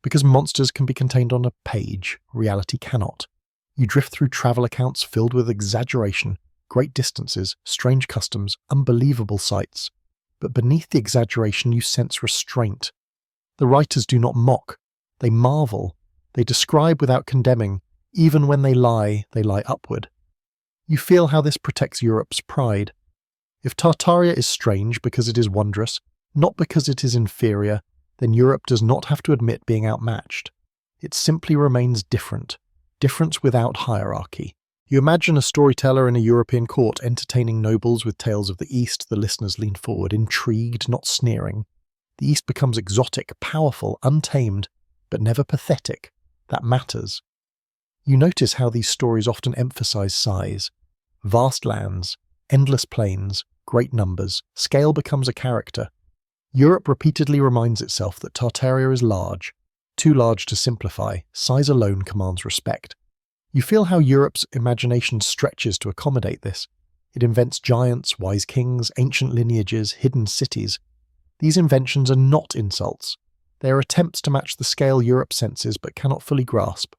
A: Because monsters can be contained on a page, reality cannot. You drift through travel accounts filled with exaggeration, great distances, strange customs, unbelievable sights. But beneath the exaggeration you sense restraint. The writers do not mock. They marvel. They describe without condemning. Even when they lie upward. You feel how this protects Europe's pride. If Tartaria is strange because it is wondrous, not because it is inferior, then Europe does not have to admit being outmatched. It simply remains different. Difference without hierarchy. You imagine a storyteller in a European court entertaining nobles with tales of the East. The listeners lean forward, intrigued, not sneering. The East becomes exotic, powerful, untamed, but never pathetic. That matters. You notice how these stories often emphasize size. Vast lands, endless plains, great numbers. Scale becomes a character. Europe repeatedly reminds itself that Tartaria is large. Too large to simplify. Size alone commands respect. You feel how Europe's imagination stretches to accommodate this. It invents giants, wise kings, ancient lineages, hidden cities. These inventions are not insults. They are attempts to match the scale Europe senses but cannot fully grasp.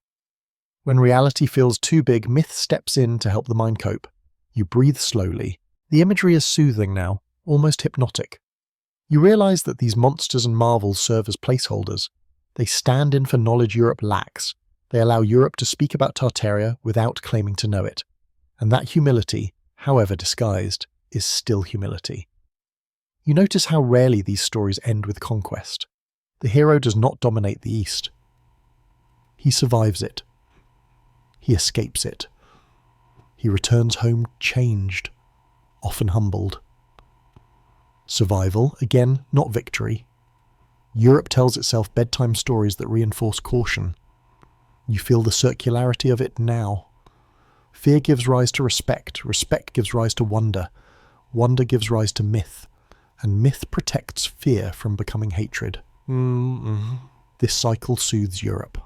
A: When reality feels too big, myth steps in to help the mind cope. You breathe slowly. The imagery is soothing now, almost hypnotic. You realize that these monsters and marvels serve as placeholders. They stand in for knowledge Europe lacks. They allow Europe to speak about Tartaria without claiming to know it. And that humility, however disguised, is still humility. You notice how rarely these stories end with conquest. The hero does not dominate the East. He survives it. He escapes it. He returns home changed, often humbled. Survival, again, not victory. Europe tells itself bedtime stories that reinforce caution. You feel the circularity of it now. Fear gives rise to respect. Respect gives rise to wonder. Wonder gives rise to myth. And myth protects fear from becoming hatred. This cycle soothes Europe.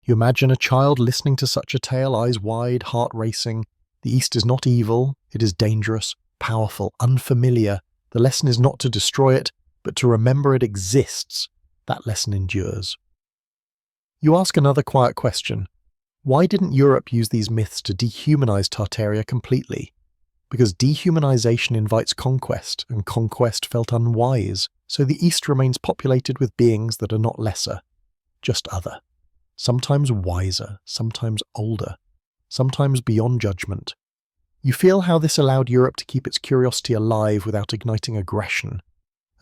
A: You imagine a child listening to such a tale, eyes wide, heart racing. The East is not evil, it is dangerous, powerful, unfamiliar. The lesson is not to destroy it, but to remember it exists. That lesson endures. You ask another quiet question. Why didn't Europe use these myths to dehumanize Tartaria completely? Because dehumanization invites conquest, and conquest felt unwise, so the East remains populated with beings that are not lesser, just other. Sometimes wiser, sometimes older, sometimes beyond judgment. You feel how this allowed Europe to keep its curiosity alive without igniting aggression.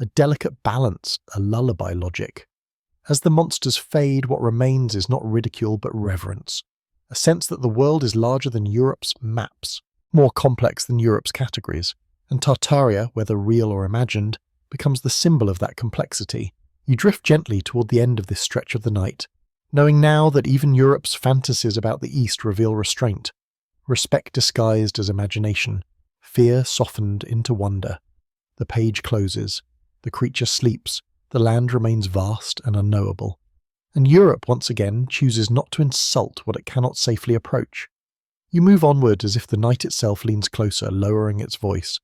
A: A delicate balance, a lullaby logic. As the monsters fade, what remains is not ridicule but reverence. A sense that the world is larger than Europe's maps, more complex than Europe's categories, and Tartaria, whether real or imagined, becomes the symbol of that complexity. You drift gently toward the end of this stretch of the night, knowing now that even Europe's fantasies about the East reveal restraint, respect disguised as imagination, fear softened into wonder. The page closes, the creature sleeps, the land remains vast and unknowable. And Europe once again chooses not to insult what it cannot safely approach. You move onward as if the night itself leans closer, lowering its voice.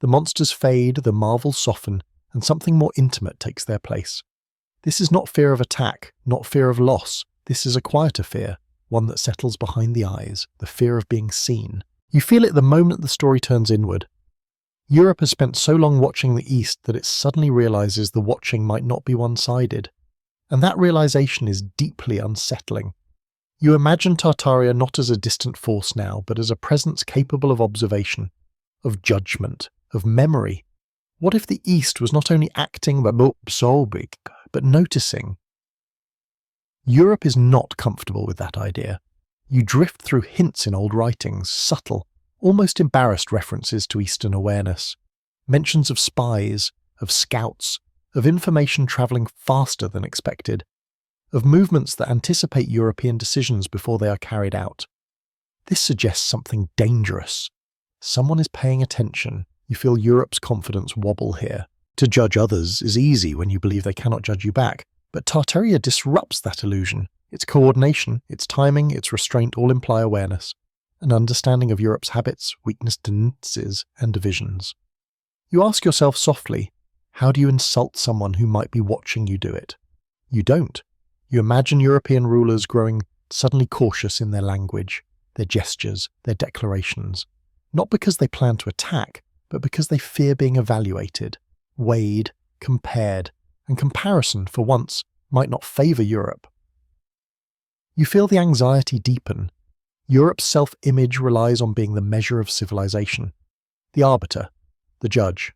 A: The monsters fade, the marvels soften, and something more intimate takes their place. This is not fear of attack, not fear of loss. This is a quieter fear, one that settles behind the eyes, the fear of being seen. You feel it the moment the story turns inward. Europe has spent so long watching the East that it suddenly realizes the watching might not be one-sided. And that realization is deeply unsettling. You imagine Tartaria not as a distant force now, but as a presence capable of observation, of judgment, of memory. What if the East was not only acting but absorbing, but noticing? Europe is not comfortable with that idea. You drift through hints in old writings, subtle, almost embarrassed references to Eastern awareness, mentions of spies, of scouts, of information travelling faster than expected, of movements that anticipate European decisions before they are carried out. This suggests something dangerous. Someone is paying attention. You feel Europe's confidence wobble here. To judge others is easy when you believe they cannot judge you back, but Tartaria disrupts that illusion. Its coordination, its timing, its restraint all imply awareness, an understanding of Europe's habits, weaknesses, and divisions. You ask yourself softly, how do you insult someone who might be watching you do it? You don't. You imagine European rulers growing suddenly cautious in their language, their gestures, their declarations, not because they plan to attack, but because they fear being evaluated, weighed, compared, and comparison, for once, might not favour Europe. You feel the anxiety deepen. Europe's self-image relies on being the measure of civilization, the arbiter, the judge.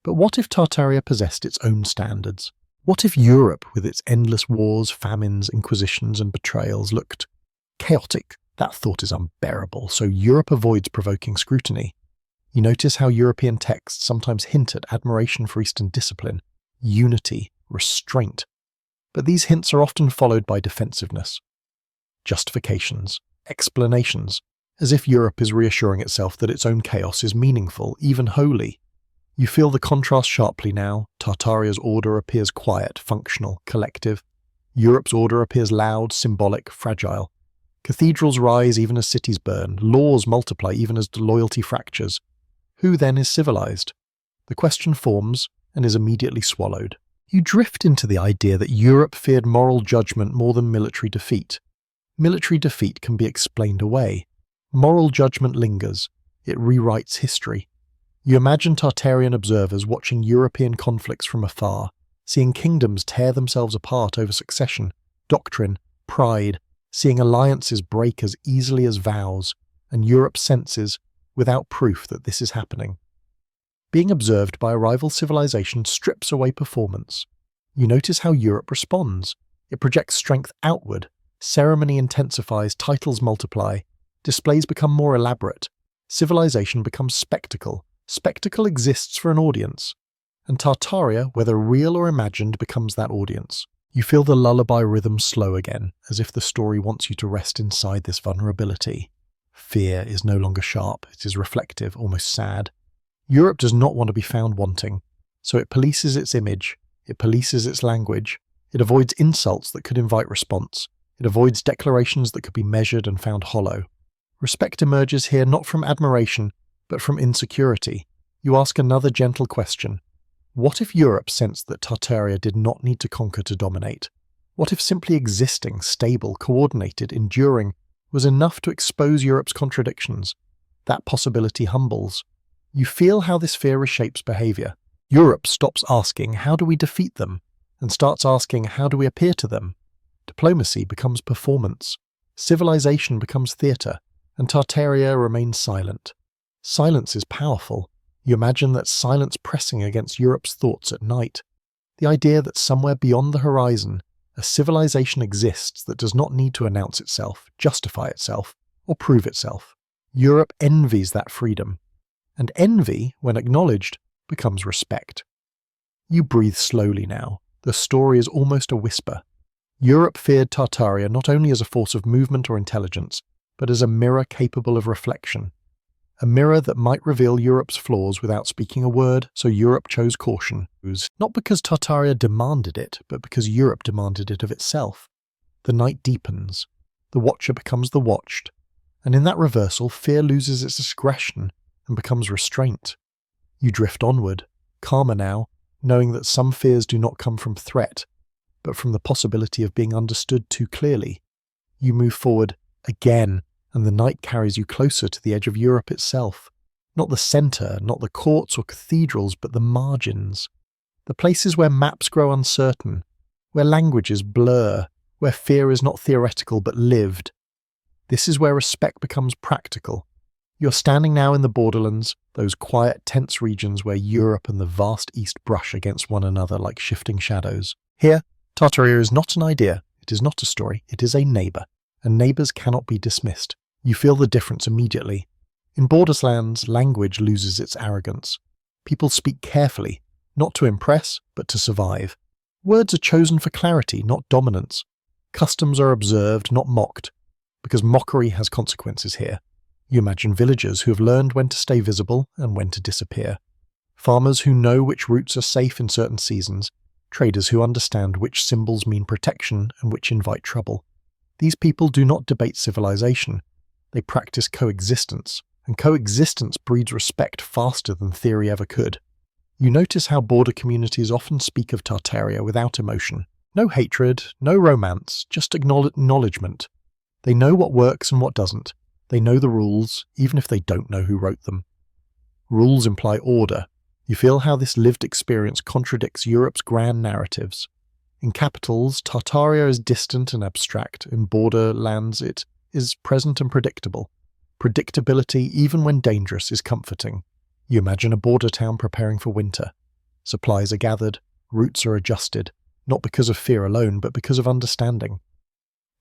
A: But what if Tartaria possessed its own standards? What if Europe, with its endless wars, famines, inquisitions, and betrayals, looked chaotic? That thought is unbearable, so Europe avoids provoking scrutiny. You notice how European texts sometimes hint at admiration for Eastern discipline, unity, restraint. But these hints are often followed by defensiveness, justifications, explanations, as if Europe is reassuring itself that its own chaos is meaningful, even holy. You feel the contrast sharply now. Tartaria's order appears quiet, functional, collective. Europe's order appears loud, symbolic, fragile. Cathedrals rise even as cities burn. Laws multiply even as loyalty fractures. Who then is civilized? The question forms and is immediately swallowed. You drift into the idea that Europe feared moral judgment more than military defeat. Military defeat can be explained away. Moral judgment lingers. It rewrites history. You imagine Tartarian observers watching European conflicts from afar, seeing kingdoms tear themselves apart over succession, doctrine, pride, seeing alliances break as easily as vows, and Europe senses, without proof, that this is happening. Being observed by a rival civilization strips away performance. You notice how Europe responds. It projects strength outward. Ceremony intensifies, titles multiply, displays become more elaborate. Civilization becomes spectacle. Spectacle exists for an audience, and Tartaria, whether real or imagined, becomes that audience. You feel the lullaby rhythm slow again, as if the story wants you to rest inside this vulnerability. Fear is no longer sharp, it is reflective, almost sad. Europe does not want to be found wanting, so it polices its image, it polices its language, it avoids insults that could invite response, it avoids declarations that could be measured and found hollow. Respect emerges here not from admiration, but from insecurity. You ask another gentle question. What if Europe sensed that Tartaria did not need to conquer to dominate? What if simply existing, stable, coordinated, enduring, was enough to expose Europe's contradictions? That possibility humbles. You feel how this fear reshapes behaviour. Europe stops asking, how do we defeat them? And starts asking, how do we appear to them? Diplomacy becomes performance. Civilization becomes theatre, and Tartaria remains silent. Silence is powerful. You imagine that silence pressing against Europe's thoughts at night. The idea that somewhere beyond the horizon, a civilization exists that does not need to announce itself, justify itself, or prove itself. Europe envies that freedom. And envy, when acknowledged, becomes respect. You breathe slowly now. The story is almost a whisper. Europe feared Tartaria not only as a force of movement or intelligence, but as a mirror capable of reflection. A mirror that might reveal Europe's flaws without speaking a word, so Europe chose caution. Not because Tartaria demanded it, but because Europe demanded it of itself. The night deepens. The watcher becomes the watched. And in that reversal, fear loses its aggression and becomes restraint. You drift onward, calmer now, knowing that some fears do not come from threat, but from the possibility of being understood too clearly. You move forward again, and the night carries you closer to the edge of Europe itself. Not the centre, not the courts or cathedrals, but the margins. The places where maps grow uncertain, where languages blur, where fear is not theoretical but lived. This is where respect becomes practical. You're standing now in the borderlands, those quiet, tense regions where Europe and the vast East brush against one another like shifting shadows. Here, Tartaria is not an idea, it is not a story, it is a neighbour, and neighbours cannot be dismissed. You feel the difference immediately. In borderlands, language loses its arrogance. People speak carefully, not to impress, but to survive. Words are chosen for clarity, not dominance. Customs are observed, not mocked, because mockery has consequences here. You imagine villagers who have learned when to stay visible and when to disappear. Farmers who know which routes are safe in certain seasons. Traders who understand which symbols mean protection and which invite trouble. These people do not debate civilization. They practice coexistence, and coexistence breeds respect faster than theory ever could. You notice how border communities often speak of Tartaria without emotion. No hatred, no romance, just acknowledgement. They know what works and what doesn't. They know the rules, even if they don't know who wrote them. Rules imply order. You feel how this lived experience contradicts Europe's grand narratives. In capitals, Tartaria is distant and abstract. In borderlands, it is present and predictable. Predictability, even when dangerous, is comforting. You imagine a border town preparing for winter. Supplies are gathered, routes are adjusted, not because of fear alone, but because of understanding.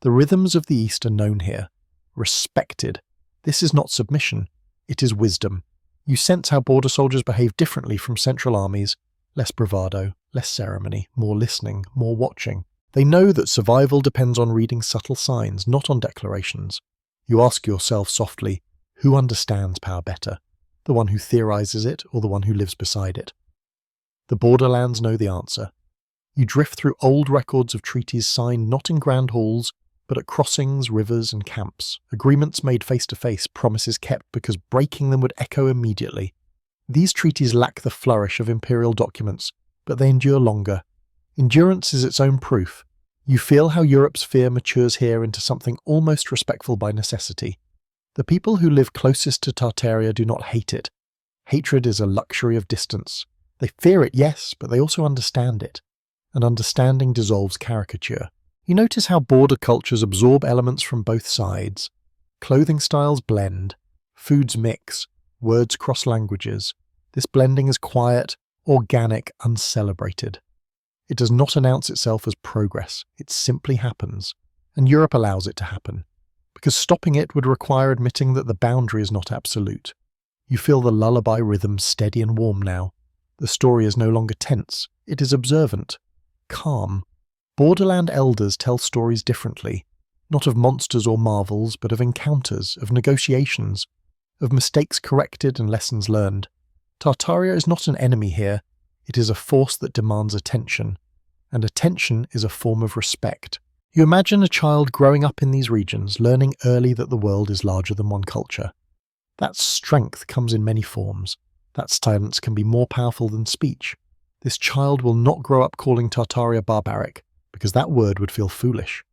A: The rhythms of the East are known here. Respected. This is not submission, it is wisdom. You sense how border soldiers behave differently from central armies, less bravado, less ceremony, more listening, more watching. They know that survival depends on reading subtle signs, not on declarations. You ask yourself softly, who understands power better? The one who theorizes it or the one who lives beside it? The borderlands know the answer. You drift through old records of treaties signed not in grand halls, but at crossings, rivers and camps, agreements made face-to-face, promises kept because breaking them would echo immediately. These treaties lack the flourish of imperial documents, but they endure longer. Endurance is its own proof. You feel how Europe's fear matures here into something almost respectful by necessity. The people who live closest to Tartaria do not hate it. Hatred is a luxury of distance. They fear it, yes, but they also understand it. And understanding dissolves caricature. You notice how border cultures absorb elements from both sides. Clothing styles blend, foods mix, words cross languages. This blending is quiet, organic, uncelebrated. It does not announce itself as progress, it simply happens, and Europe allows it to happen, because stopping it would require admitting that the boundary is not absolute. You feel the lullaby rhythm steady and warm now. The story is no longer tense, it is observant, calm. Borderland elders tell stories differently, not of monsters or marvels, but of encounters, of negotiations, of mistakes corrected and lessons learned. Tartaria is not an enemy here, it is a force that demands attention, and attention is a form of respect. You imagine a child growing up in these regions, learning early that the world is larger than one culture. That strength comes in many forms. That silence can be more powerful than speech. This child will not grow up calling Tartaria barbaric, because that word would feel foolish.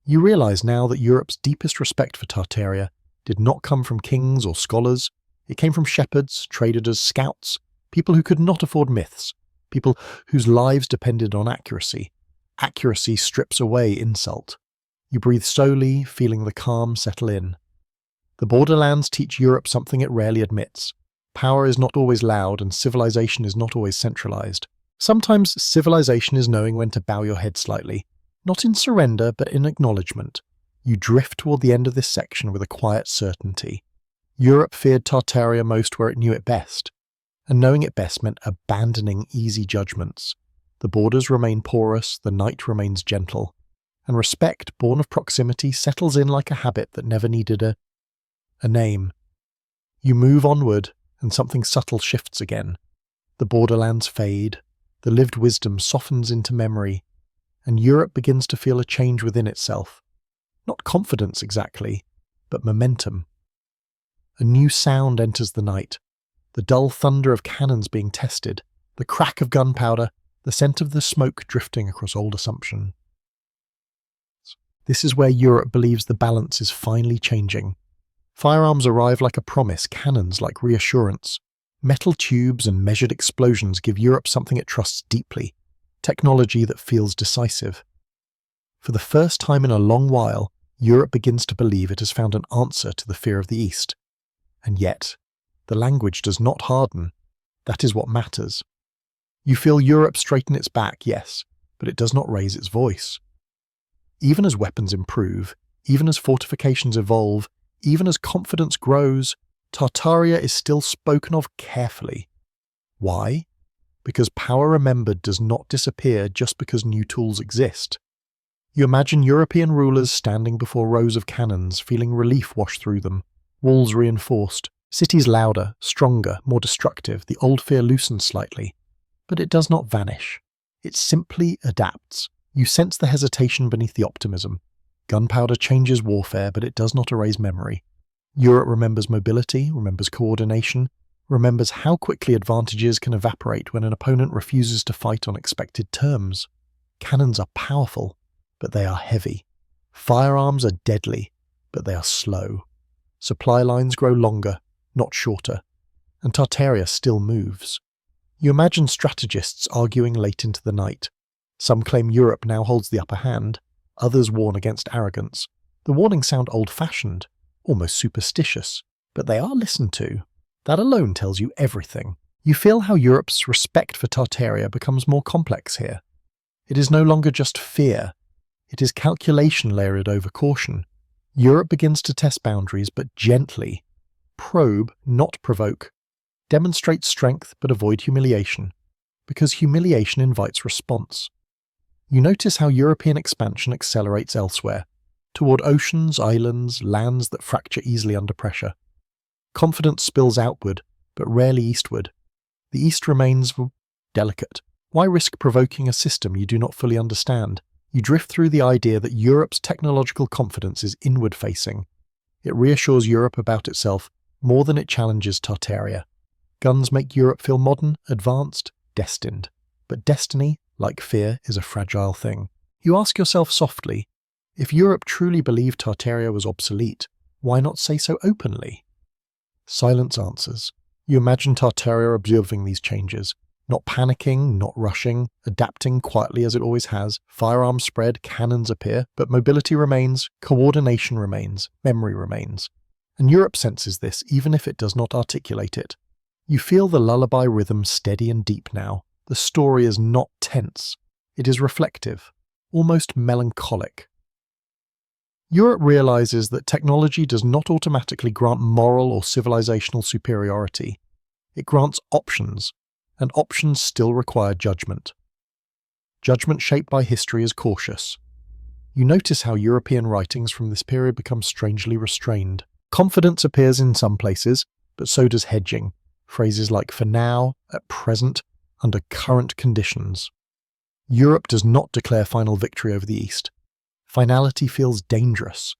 A: You realize now that Europe's deepest respect for Tartaria did not come from kings or scholars. It came from shepherds, traders, scouts, people who could not afford myths, people whose lives depended on accuracy. Accuracy strips away insult. You breathe slowly, feeling the calm settle in. The borderlands teach Europe something it rarely admits. Power is not always loud, and civilization is not always centralized. Sometimes civilization is knowing when to bow your head slightly, not in surrender, but in acknowledgement. You drift toward the end of this section with a quiet certainty. Europe feared Tartaria most where it knew it best, and knowing it best meant abandoning easy judgments. The borders remain porous, the night remains gentle, and respect, born of proximity, settles in like a habit that never needed a name. You move onward, and something subtle shifts again. The borderlands fade, the lived wisdom softens into memory, and Europe begins to feel a change within itself. Not confidence exactly, but momentum. A new sound enters the night, the dull thunder of cannons being tested, the crack of gunpowder, the scent of the smoke drifting across old assumption. This is where Europe believes the balance is finally changing. Firearms arrive like a promise, cannons like reassurance. Metal tubes and measured explosions give Europe something it trusts deeply, technology that feels decisive. For the first time in a long while, Europe begins to believe it has found an answer to the fear of the East. And yet, the language does not harden. That is what matters. You feel Europe straighten its back, yes, but it does not raise its voice. Even as weapons improve, even as fortifications evolve, even as confidence grows, Tartaria is still spoken of carefully. Why? Because power remembered does not disappear just because new tools exist. You imagine European rulers standing before rows of cannons, feeling relief wash through them, walls reinforced, cities louder, stronger, more destructive, the old fear loosens slightly. But it does not vanish. It simply adapts. You sense the hesitation beneath the optimism. Gunpowder changes warfare, but it does not erase memory. Europe remembers mobility, remembers coordination, remembers how quickly advantages can evaporate when an opponent refuses to fight on expected terms. Cannons are powerful, but they are heavy. Firearms are deadly, but they are slow. Supply lines grow longer, not shorter. And Tartaria still moves. You imagine strategists arguing late into the night. Some claim Europe now holds the upper hand, others warn against arrogance. The warnings sound old-fashioned, almost superstitious, but they are listened to. That alone tells you everything. You feel how Europe's respect for Tartaria becomes more complex here. It is no longer just fear. It is calculation layered over caution. Europe begins to test boundaries, but gently. Probe, not provoke. Demonstrate strength, but avoid humiliation. Because humiliation invites response. You notice how European expansion accelerates elsewhere, toward oceans, islands, lands that fracture easily under pressure. Confidence spills outward, but rarely eastward. The East remains delicate. Why risk provoking a system you do not fully understand? You drift through the idea that Europe's technological confidence is inward-facing. It reassures Europe about itself more than it challenges Tartaria. Guns make Europe feel modern, advanced, destined. But destiny, like fear, is a fragile thing. You ask yourself softly, if Europe truly believed Tartaria was obsolete, why not say so openly? Silence answers. You imagine Tartaria observing these changes, not panicking, not rushing, adapting quietly as it always has. Firearms spread, cannons appear, but mobility remains, coordination remains, memory remains. And Europe senses this even if it does not articulate it. You feel the lullaby rhythm steady and deep now. The story is not tense. It is reflective, almost melancholic. Europe realizes that technology does not automatically grant moral or civilizational superiority. It grants options, and options still require judgment. Judgment shaped by history is cautious. You notice how European writings from this period become strangely restrained. Confidence appears in some places, but so does hedging. Phrases like for now, at present, under current conditions. Europe does not declare final victory over the East. Finality feels dangerous.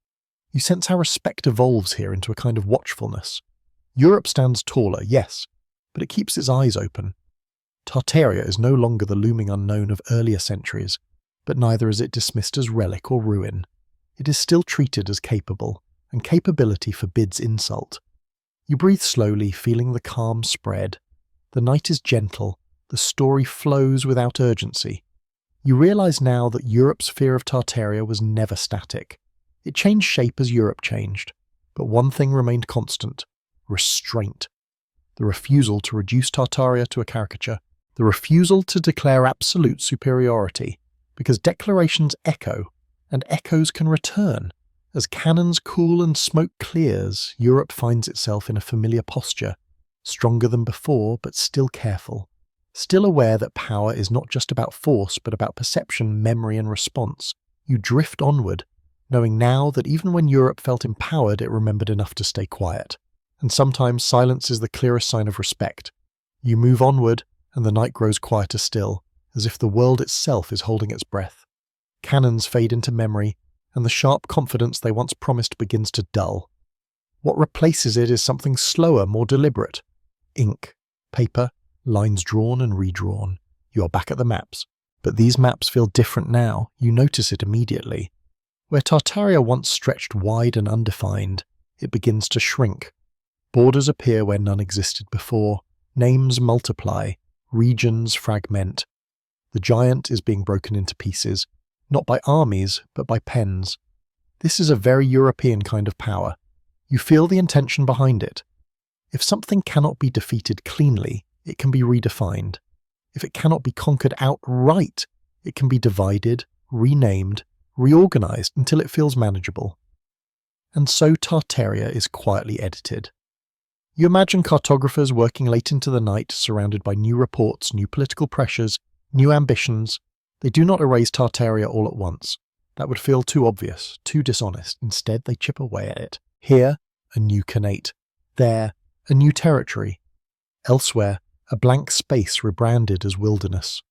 A: You sense how respect evolves here into a kind of watchfulness. Europe stands taller, yes, but it keeps its eyes open. Tartaria is no longer the looming unknown of earlier centuries, but neither is it dismissed as relic or ruin. It is still treated as capable, and capability forbids insult. You breathe slowly, feeling the calm spread. The night is gentle, the story flows without urgency. You realize now that Europe's fear of Tartaria was never static. It changed shape as Europe changed, but one thing remained constant: restraint. The refusal to reduce Tartaria to a caricature, the refusal to declare absolute superiority, because declarations echo, and echoes can return. As cannons cool and smoke clears, Europe finds itself in a familiar posture, stronger than before, but still careful. Still aware that power is not just about force, but about perception, memory, and response. You drift onward, knowing now that even when Europe felt empowered, it remembered enough to stay quiet. And sometimes silence is the clearest sign of respect. You move onward, and the night grows quieter still, as if the world itself is holding its breath. Cannons fade into memory, and the sharp confidence they once promised begins to dull. What replaces it is something slower, more deliberate. Ink, paper, lines drawn and redrawn. You are back at the maps. But these maps feel different now. You notice it immediately. Where Tartaria once stretched wide and undefined, it begins to shrink. Borders appear where none existed before. Names multiply. Regions fragment. The giant is being broken into pieces, not by armies, but by pens. This is a very European kind of power. You feel the intention behind it. If something cannot be defeated cleanly, it can be redefined. If it cannot be conquered outright, it can be divided, renamed, reorganized until it feels manageable. And so Tartaria is quietly edited. You imagine cartographers working late into the night, surrounded by new reports, new political pressures, new ambitions. They do not erase Tartaria all at once. That would feel too obvious, too dishonest. Instead, they chip away at it. Here, a new Khanate. There, a new territory. Elsewhere, a blank space rebranded as wilderness.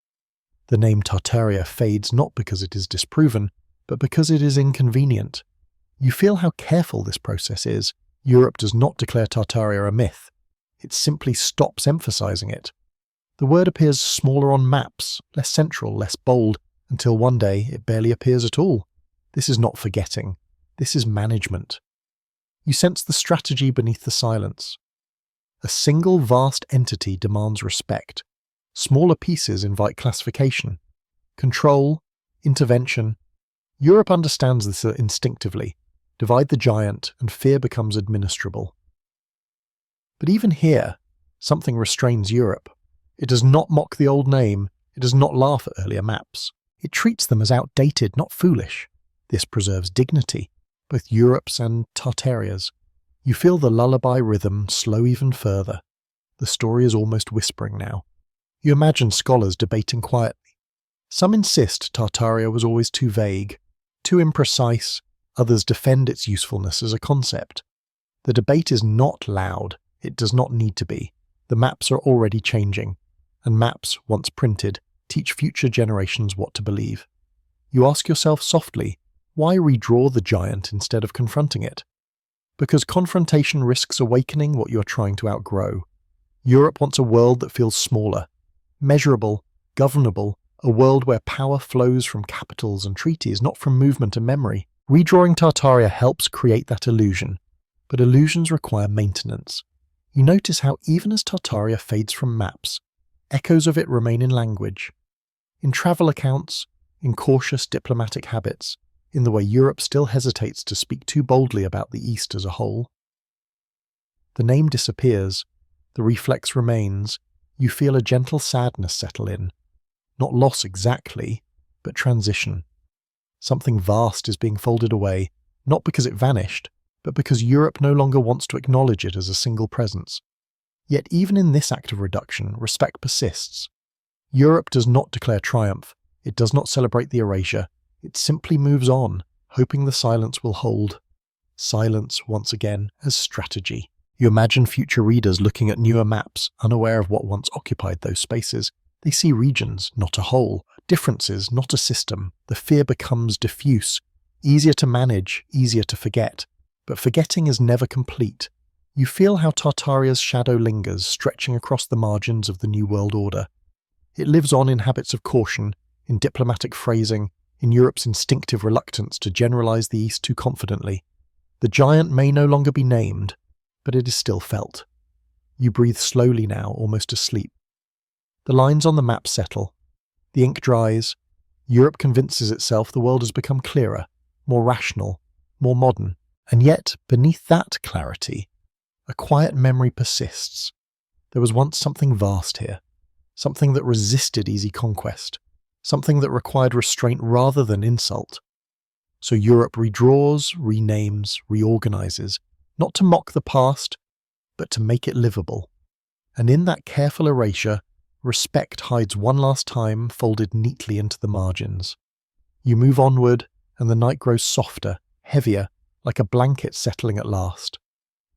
A: The name Tartaria fades not because it is disproven, but because it is inconvenient. You feel how careful this process is. Europe does not declare Tartaria a myth. It simply stops emphasizing it. The word appears smaller on maps, less central, less bold, until one day it barely appears at all. This is not forgetting. This is management. You sense the strategy beneath the silence. A single vast entity demands respect. Smaller pieces invite classification. Control, intervention. Europe understands this instinctively. Divide the giant, and fear becomes administrable. But even here, something restrains Europe. It does not mock the old name. It does not laugh at earlier maps. It treats them as outdated, not foolish. This preserves dignity, both Europe's and Tartaria's. You feel the lullaby rhythm slow even further. The story is almost whispering now. You imagine scholars debating quietly. Some insist Tartaria was always too vague, too imprecise. Others defend its usefulness as a concept. The debate is not loud. It does not need to be. The maps are already changing, and maps, once printed, teach future generations what to believe. You ask yourself softly, why redraw the giant instead of confronting it? Because confrontation risks awakening what you are trying to outgrow. Europe wants a world that feels smaller, measurable, governable, a world where power flows from capitals and treaties, not from movement and memory. Redrawing Tartaria helps create that illusion, but illusions require maintenance. You notice how even as Tartaria fades from maps, echoes of it remain in language, in travel accounts, in cautious diplomatic habits, in the way Europe still hesitates to speak too boldly about the East as a whole. The name disappears, the reflex remains, you feel a gentle sadness settle in. Not loss exactly, but transition. Something vast is being folded away, not because it vanished, but because Europe no longer wants to acknowledge it as a single presence. Yet even in this act of reduction, respect persists. Europe does not declare triumph, it does not celebrate the erasure, it simply moves on, hoping the silence will hold. Silence, once again, as strategy. You imagine future readers looking at newer maps, unaware of what once occupied those spaces. They see regions, not a whole, differences, not a system. The fear becomes diffuse, easier to manage, easier to forget. But forgetting is never complete. You feel how Tartaria's shadow lingers, stretching across the margins of the New World Order. It lives on in habits of caution, in diplomatic phrasing, in Europe's instinctive reluctance to generalize the East too confidently. The giant may no longer be named, but it is still felt. You breathe slowly now, almost asleep. The lines on the map settle. The ink dries. Europe convinces itself the world has become clearer, more rational, more modern. And yet, beneath that clarity, a quiet memory persists. There was once something vast here, something that resisted easy conquest, something that required restraint rather than insult. So Europe redraws, renames, reorganizes, not to mock the past, but to make it livable. And in that careful erasure, respect hides one last time, folded neatly into the margins. You move onward, and the night grows softer, heavier, like a blanket settling at last.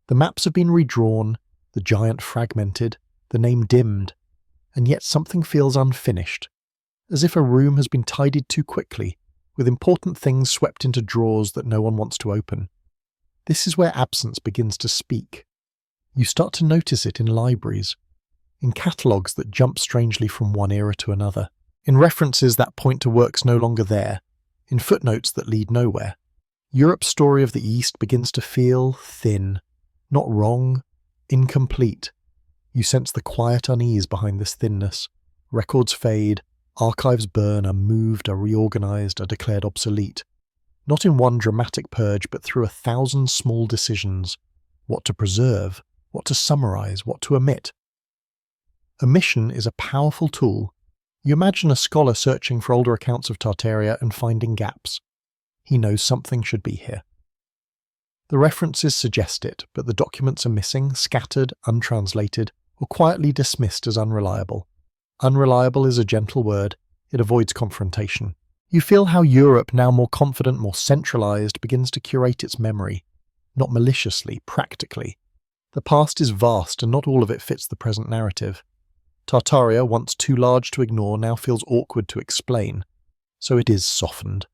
A: The maps have been redrawn, the giant fragmented, the name dimmed, and yet something feels unfinished, as if a room has been tidied too quickly, with important things swept into drawers that no one wants to open. This is where absence begins to speak. You start to notice it in libraries, in catalogues that jump strangely from one era to another, in references that point to works no longer there, in footnotes that lead nowhere. Europe's story of the East begins to feel thin, not wrong, incomplete. You sense the quiet unease behind this thinness. Records fade, archives burn, are moved, are reorganized, are declared obsolete. Not in one dramatic purge, but through 1,000 small decisions. What to preserve, what to summarize, what to omit. Omission is a powerful tool. You imagine a scholar searching for older accounts of Tartaria and finding gaps. He knows something should be here. The references suggest it, but the documents are missing, scattered, untranslated, or quietly dismissed as unreliable. Unreliable is a gentle word. It avoids confrontation. You feel how Europe, now more confident, more centralized, begins to curate its memory. Not maliciously, practically. The past is vast and not all of it fits the present narrative. Tartaria, once too large to ignore, now feels awkward to explain. So it is softened,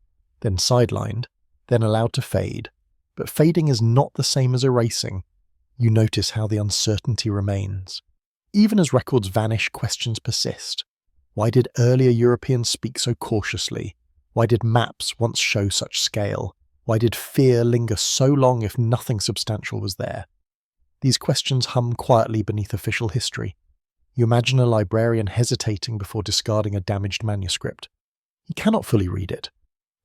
A: then sidelined, then allowed to fade. But fading is not the same as erasing. You notice how the uncertainty remains. Even as records vanish, questions persist. Why did earlier Europeans speak so cautiously? Why did maps once show such scale? Why did fear linger so long if nothing substantial was there? These questions hum quietly beneath official history. You imagine a librarian hesitating before discarding a damaged manuscript. He cannot fully read it.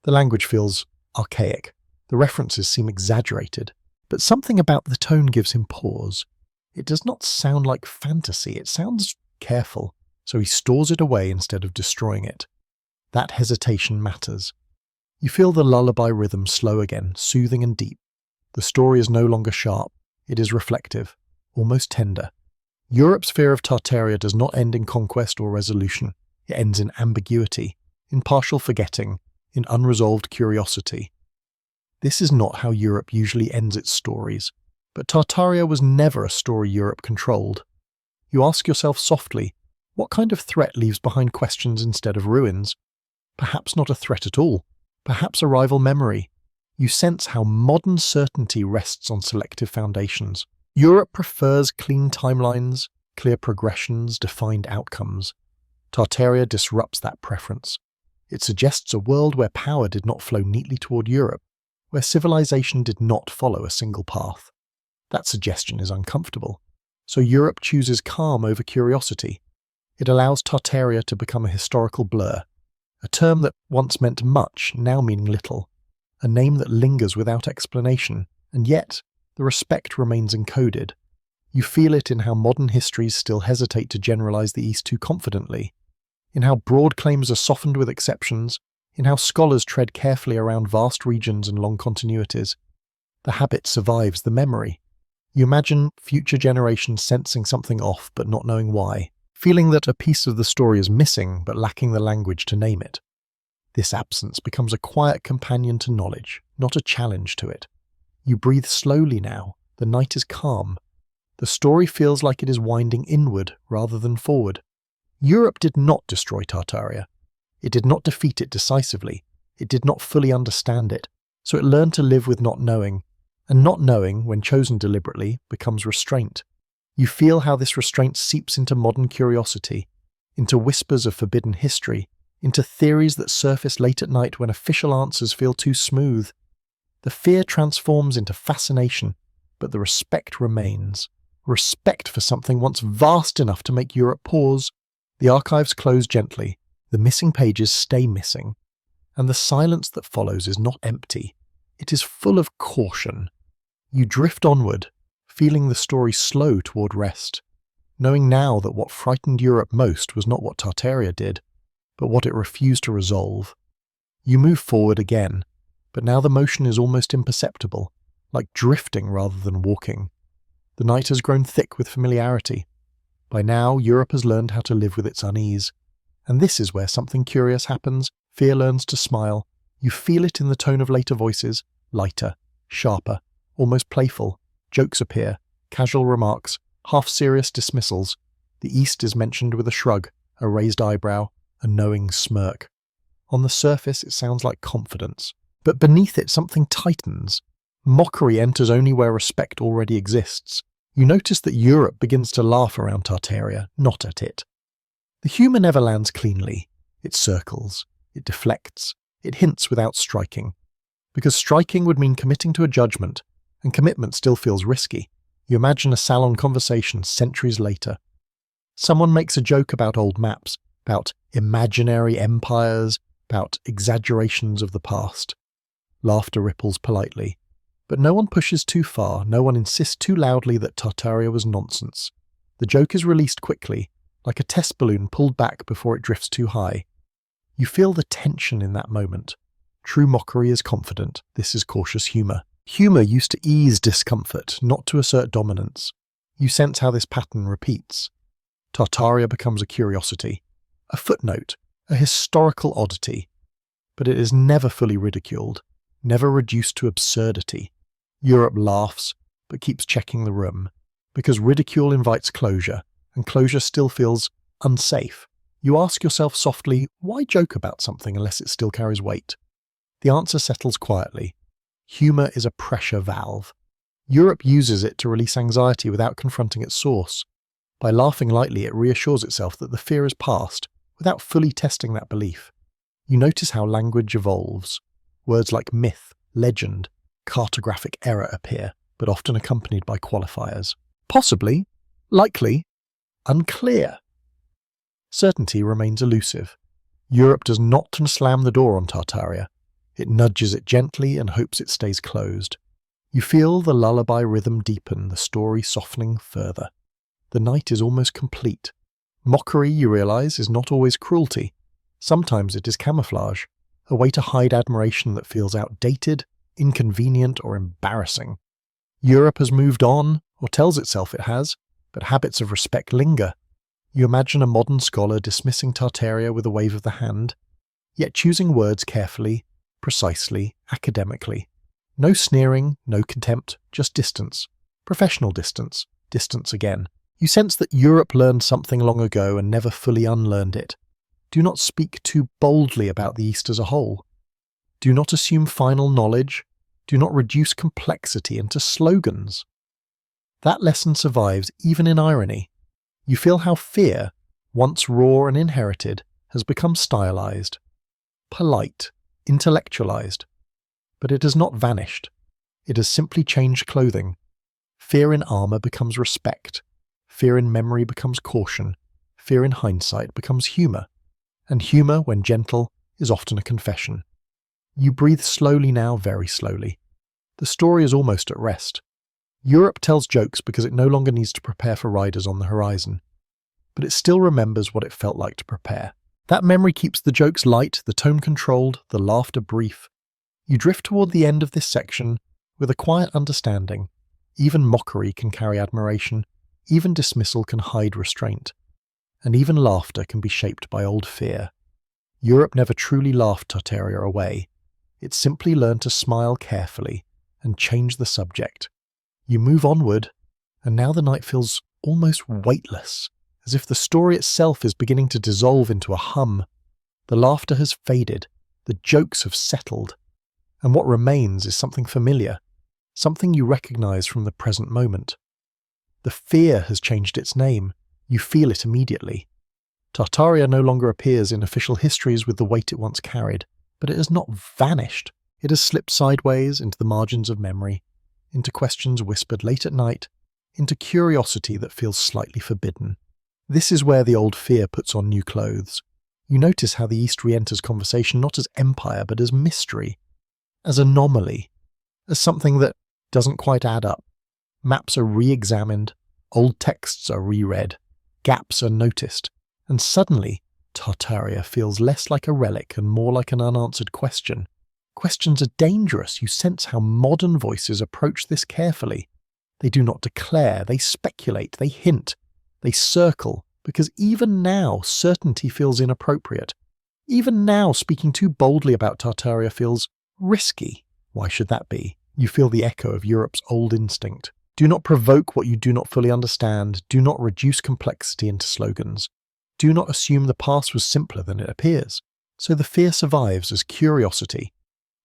A: The language feels archaic. The references seem exaggerated. But something about the tone gives him pause. It does not sound like fantasy. It sounds careful. So he stores it away instead of destroying it. That hesitation matters. You feel the lullaby rhythm slow again, soothing and deep. The story is no longer sharp. It is reflective, almost tender. Europe's fear of Tartaria does not end in conquest or resolution. It ends in ambiguity, in partial forgetting, in unresolved curiosity. This is not how Europe usually ends its stories, but Tartaria was never a story Europe controlled. You ask yourself softly, what kind of threat leaves behind questions instead of ruins? Perhaps not a threat at all, perhaps a rival memory. You sense how modern certainty rests on selective foundations. Europe prefers clean timelines, clear progressions, defined outcomes. Tartaria disrupts that preference. It suggests a world where power did not flow neatly toward Europe, where civilization did not follow a single path. That suggestion is uncomfortable. So Europe chooses calm over curiosity. It allows Tartaria to become a historical blur, a term that once meant much, now meaning little, a name that lingers without explanation, and yet the respect remains encoded. You feel it in how modern histories still hesitate to generalize the East too confidently, in how broad claims are softened with exceptions, in how scholars tread carefully around vast regions and long continuities. The habit survives the memory. You imagine future generations sensing something off but not knowing why, feeling that a piece of the story is missing but lacking the language to name it. This absence becomes a quiet companion to knowledge, not a challenge to it. You breathe slowly now. The night is calm. The story feels like it is winding inward rather than forward. Europe did not destroy Tartaria. It did not defeat it decisively. It did not fully understand it. So it learned to live with not knowing. And not knowing, when chosen deliberately, becomes restraint. You feel how this restraint seeps into modern curiosity, into whispers of forbidden history, into theories that surface late at night when official answers feel too smooth. The fear transforms into fascination, but the respect remains. Respect for something once vast enough to make Europe pause. The archives close gently, the missing pages stay missing, and the silence that follows is not empty. It is full of caution. You drift onward, feeling the story slow toward rest, knowing now that what frightened Europe most was not what Tartaria did, but what it refused to resolve. You move forward again, but now the motion is almost imperceptible, like drifting rather than walking. The night has grown thick with familiarity. By now, Europe has learned how to live with its unease. And this is where something curious happens. Fear learns to smile. You feel it in the tone of later voices, lighter, sharper, almost playful. Jokes appear, casual remarks, half-serious dismissals. The East is mentioned with a shrug, a raised eyebrow, a knowing smirk. On the surface, it sounds like confidence. But beneath it, something tightens. Mockery enters only where respect already exists. You notice that Europe begins to laugh around Tartaria, not at it. The humour never lands cleanly. It circles, it deflects, it hints without striking. Because striking would mean committing to a judgment, and commitment still feels risky. You imagine a salon conversation centuries later. Someone makes a joke about old maps, about imaginary empires, about exaggerations of the past. Laughter ripples politely. But no one pushes too far, no one insists too loudly that Tartaria was nonsense. The joke is released quickly, like a test balloon pulled back before it drifts too high. You feel the tension in that moment. True mockery is confident, this is cautious humour. Humour used to ease discomfort, not to assert dominance. You sense how this pattern repeats. Tartaria becomes a curiosity, a footnote, a historical oddity. But it is never fully ridiculed, never reduced to absurdity. Europe laughs, but keeps checking the room, because ridicule invites closure, and closure still feels unsafe. You ask yourself softly, why joke about something unless it still carries weight? The answer settles quietly. Humour is a pressure valve. Europe uses it to release anxiety without confronting its source. By laughing lightly, it reassures itself that the fear is past, without fully testing that belief. You notice how language evolves. Words like myth, legend, cartographic error appear, but often accompanied by qualifiers. Possibly, likely, unclear. Certainty remains elusive. Europe does not slam the door on Tartaria. It nudges it gently and hopes it stays closed. You feel the lullaby rhythm deepen, the story softening further. The night is almost complete. Mockery, you realize, is not always cruelty. Sometimes it is camouflage, a way to hide admiration that feels outdated, inconvenient, or embarrassing. Europe has moved on, or tells itself it has, but habits of respect linger. You imagine a modern scholar dismissing Tartaria with a wave of the hand, yet choosing words carefully, precisely, academically. No sneering, no contempt, just distance. Professional distance, distance again. You sense that Europe learned something long ago and never fully unlearned it. Do not speak too boldly about the East as a whole. Do not assume final knowledge. Do not reduce complexity into slogans. That lesson survives even in irony. You feel how fear, once raw and inherited, has become stylized, polite, intellectualized. But it has not vanished. It has simply changed clothing. Fear in armor becomes respect. Fear in memory becomes caution. Fear in hindsight becomes humor. And humor, when gentle, is often a confession. You breathe slowly now, very slowly. The story is almost at rest. Europe tells jokes because it no longer needs to prepare for riders on the horizon. But it still remembers what it felt like to prepare. That memory keeps the jokes light, the tone controlled, the laughter brief. You drift toward the end of this section with a quiet understanding. Even mockery can carry admiration. Even dismissal can hide restraint. And even laughter can be shaped by old fear. Europe never truly laughed Tartaria away. It simply learned to smile carefully and change the subject. You move onward, and now the night feels almost weightless, as if the story itself is beginning to dissolve into a hum. The laughter has faded, the jokes have settled, and what remains is something familiar, something you recognize from the present moment. The fear has changed its name. You feel it immediately. Tartaria no longer appears in official histories with the weight it once carried, but it has not vanished. It has slipped sideways into the margins of memory, into questions whispered late at night, into curiosity that feels slightly forbidden. This is where the old fear puts on new clothes. You notice how the East re-enters conversation not as empire but as mystery, as anomaly, as something that doesn't quite add up. Maps are re-examined, old texts are reread, gaps are noticed, and suddenly Tartaria feels less like a relic and more like an unanswered question. Questions are dangerous. You sense how modern voices approach this carefully. They do not declare, they speculate, they hint, they circle, because even now certainty feels inappropriate. Even now speaking too boldly about Tartaria feels risky. Why should that be? You feel the echo of Europe's old instinct. Do not provoke what you do not fully understand. Do not reduce complexity into slogans. Do not assume the past was simpler than it appears. So the fear survives as curiosity.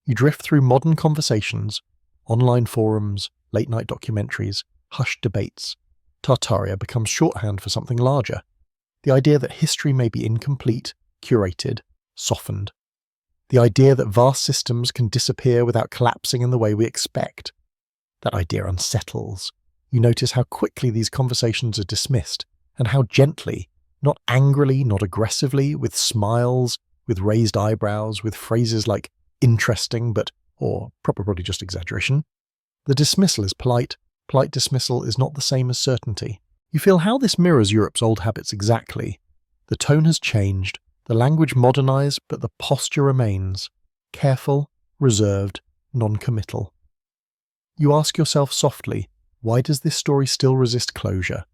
A: You drift through modern conversations, Online forums, late-night documentaries, hushed debates. Tartaria becomes shorthand for something larger. The idea that history may be incomplete, curated, softened. The idea that vast systems can disappear without collapsing in the way we expect. That idea unsettles. You notice how quickly these conversations are dismissed, and how gently, not angrily, not aggressively, with smiles, with raised eyebrows, with phrases like interesting or probably just exaggeration. The dismissal is polite. Polite dismissal is not the same as certainty. You feel how this mirrors Europe's old habits exactly. The tone has changed, the language modernized, but the posture remains. Careful, reserved, non-committal. You ask yourself softly, why does this story still resist closure?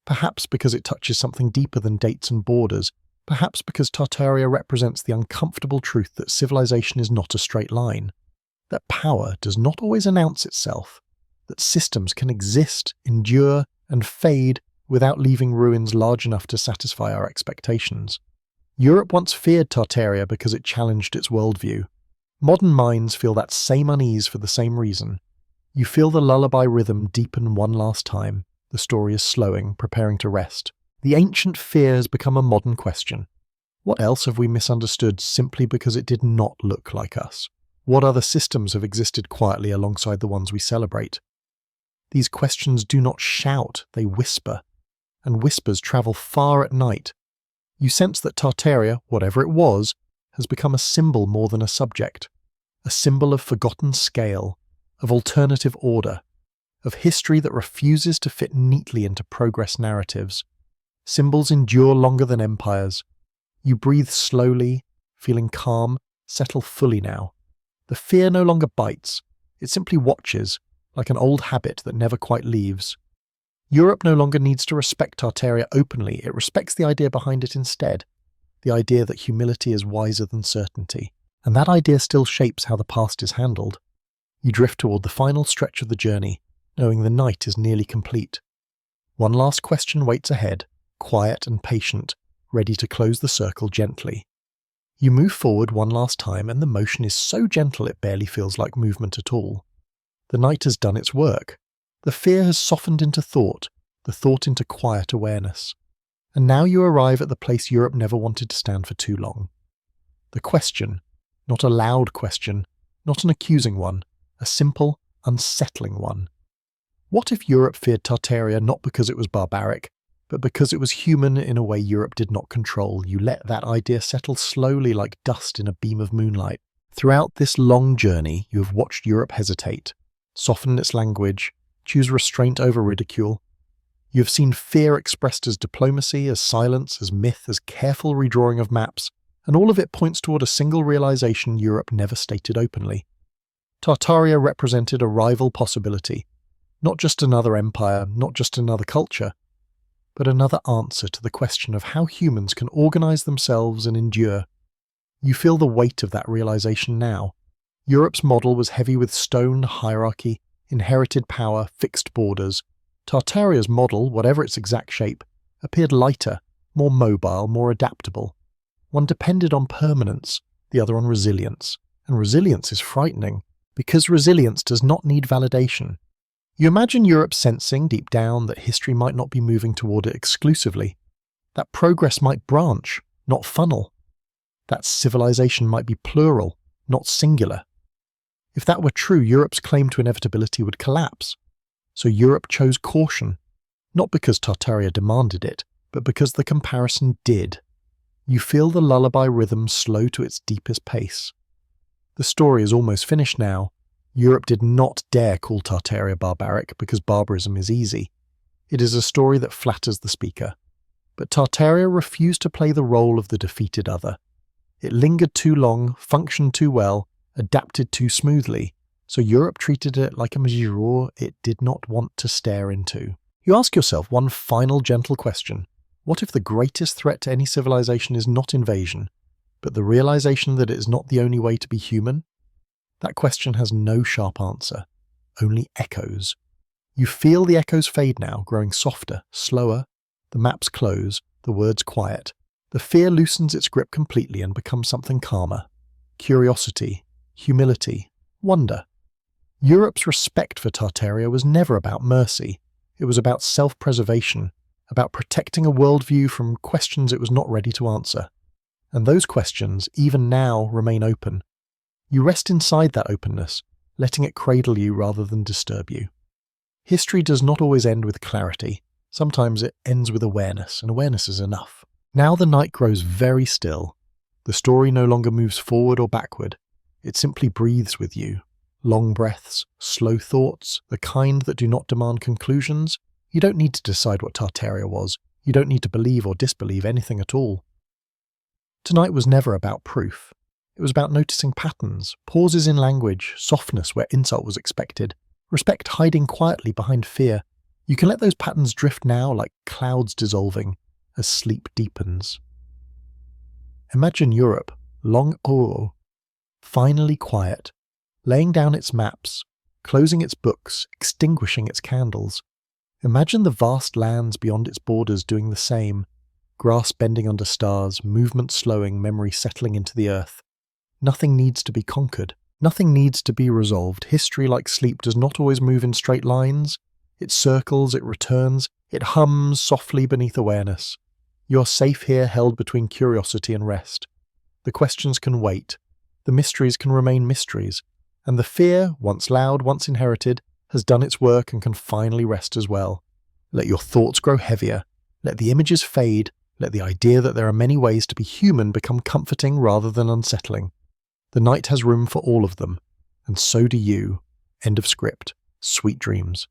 A: Perhaps because it touches something deeper than dates and borders. Perhaps because Tartaria represents the uncomfortable truth that civilization is not a straight line. That power does not always announce itself. That systems can exist, endure, and fade without leaving ruins large enough to satisfy our expectations. Europe once feared Tartaria because it challenged its worldview. Modern minds feel that same unease for the same reason. You feel the lullaby rhythm deepen one last time. The story is slowing, preparing to rest. The ancient fear has become a modern question. What else have we misunderstood simply because it did not look like us? What other systems have existed quietly alongside the ones we celebrate? These questions do not shout, they whisper. And whispers travel far at night. You sense that Tartaria, whatever it was, has become a symbol more than a subject. A symbol of forgotten scale, of alternative order, of history that refuses to fit neatly into progress narratives. Symbols endure longer than empires. You breathe slowly, feeling calm, settle fully now. The fear no longer bites. It simply watches, like an old habit that never quite leaves. Europe no longer needs to respect Tartaria openly. It respects the idea behind it instead. The idea that humility is wiser than certainty. And that idea still shapes how the past is handled. You drift toward the final stretch of the journey, knowing the night is nearly complete. One last question waits ahead, quiet and patient, ready to close the circle gently. You move forward one last time, and the motion is so gentle it barely feels like movement at all. The night has done its work. The fear has softened into thought, the thought into quiet awareness. And now you arrive at the place Europe never wanted to stand for too long. The question, not a loud question, not an accusing one, a simple, unsettling one. What if Europe feared Tartaria not because it was barbaric, but because it was human in a way Europe did not control? You let that idea settle slowly like dust in a beam of moonlight. Throughout this long journey, you have watched Europe hesitate, soften its language, choose restraint over ridicule. You have seen fear expressed as diplomacy, as silence, as myth, as careful redrawing of maps, and all of it points toward a single realization Europe never stated openly. Tartaria represented a rival possibility, not just another empire, not just another culture, but another answer to the question of how humans can organize themselves and endure. You feel the weight of that realization now. Europe's model was heavy with stone, hierarchy, inherited power, fixed borders. Tartaria's model, whatever its exact shape, appeared lighter, more mobile, more adaptable. One depended on permanence, the other on resilience. And resilience is frightening, because resilience does not need validation. You imagine Europe sensing deep down that history might not be moving toward it exclusively, that progress might branch, not funnel, that civilization might be plural, not singular. If that were true, Europe's claim to inevitability would collapse. So Europe chose caution, not because Tartaria demanded it, but because the comparison did. You feel the lullaby rhythm slow to its deepest pace. The story is almost finished now. Europe did not dare call Tartaria barbaric because barbarism is easy. It is a story that flatters the speaker. But Tartaria refused to play the role of the defeated other. It lingered too long, functioned too well, adapted too smoothly, so Europe treated it like a mirror it did not want to stare into. You ask yourself one final gentle question. What if the greatest threat to any civilization is not invasion, but the realization that it is not the only way to be human? That question has no sharp answer, only echoes. You feel the echoes fade now, growing softer, slower. The maps close, the words quiet. The fear loosens its grip completely and becomes something calmer. Curiosity, humility, wonder. Europe's respect for Tartaria was never about mercy. It was about self-preservation, about protecting a worldview from questions it was not ready to answer. And those questions, even now, remain open. You rest inside that openness, letting it cradle you rather than disturb you. History does not always end with clarity. Sometimes it ends with awareness, and awareness is enough. Now the night grows very still. The story no longer moves forward or backward. It simply breathes with you. Long breaths, slow thoughts, the kind that do not demand conclusions. You don't need to decide what Tartaria was. You don't need to believe or disbelieve anything at all. Tonight was never about proof. It was about noticing patterns, pauses in language, softness where insult was expected, respect hiding quietly behind fear. You can let those patterns drift now like clouds dissolving as sleep deepens. Imagine Europe, long ago, finally quiet, laying down its maps, closing its books, extinguishing its candles. Imagine the vast lands beyond its borders doing the same, grass bending under stars, movement slowing, memory settling into the earth. Nothing needs to be conquered. Nothing needs to be resolved. History, like sleep, does not always move in straight lines. It circles, it returns, it hums softly beneath awareness. You're safe here, held between curiosity and rest. The questions can wait. The mysteries can remain mysteries. And the fear, once loud, once inherited, has done its work and can finally rest as well. Let your thoughts grow heavier. Let the images fade. Let the idea that there are many ways to be human become comforting rather than unsettling. The night has room for all of them, and so do you. End of script. Sweet dreams.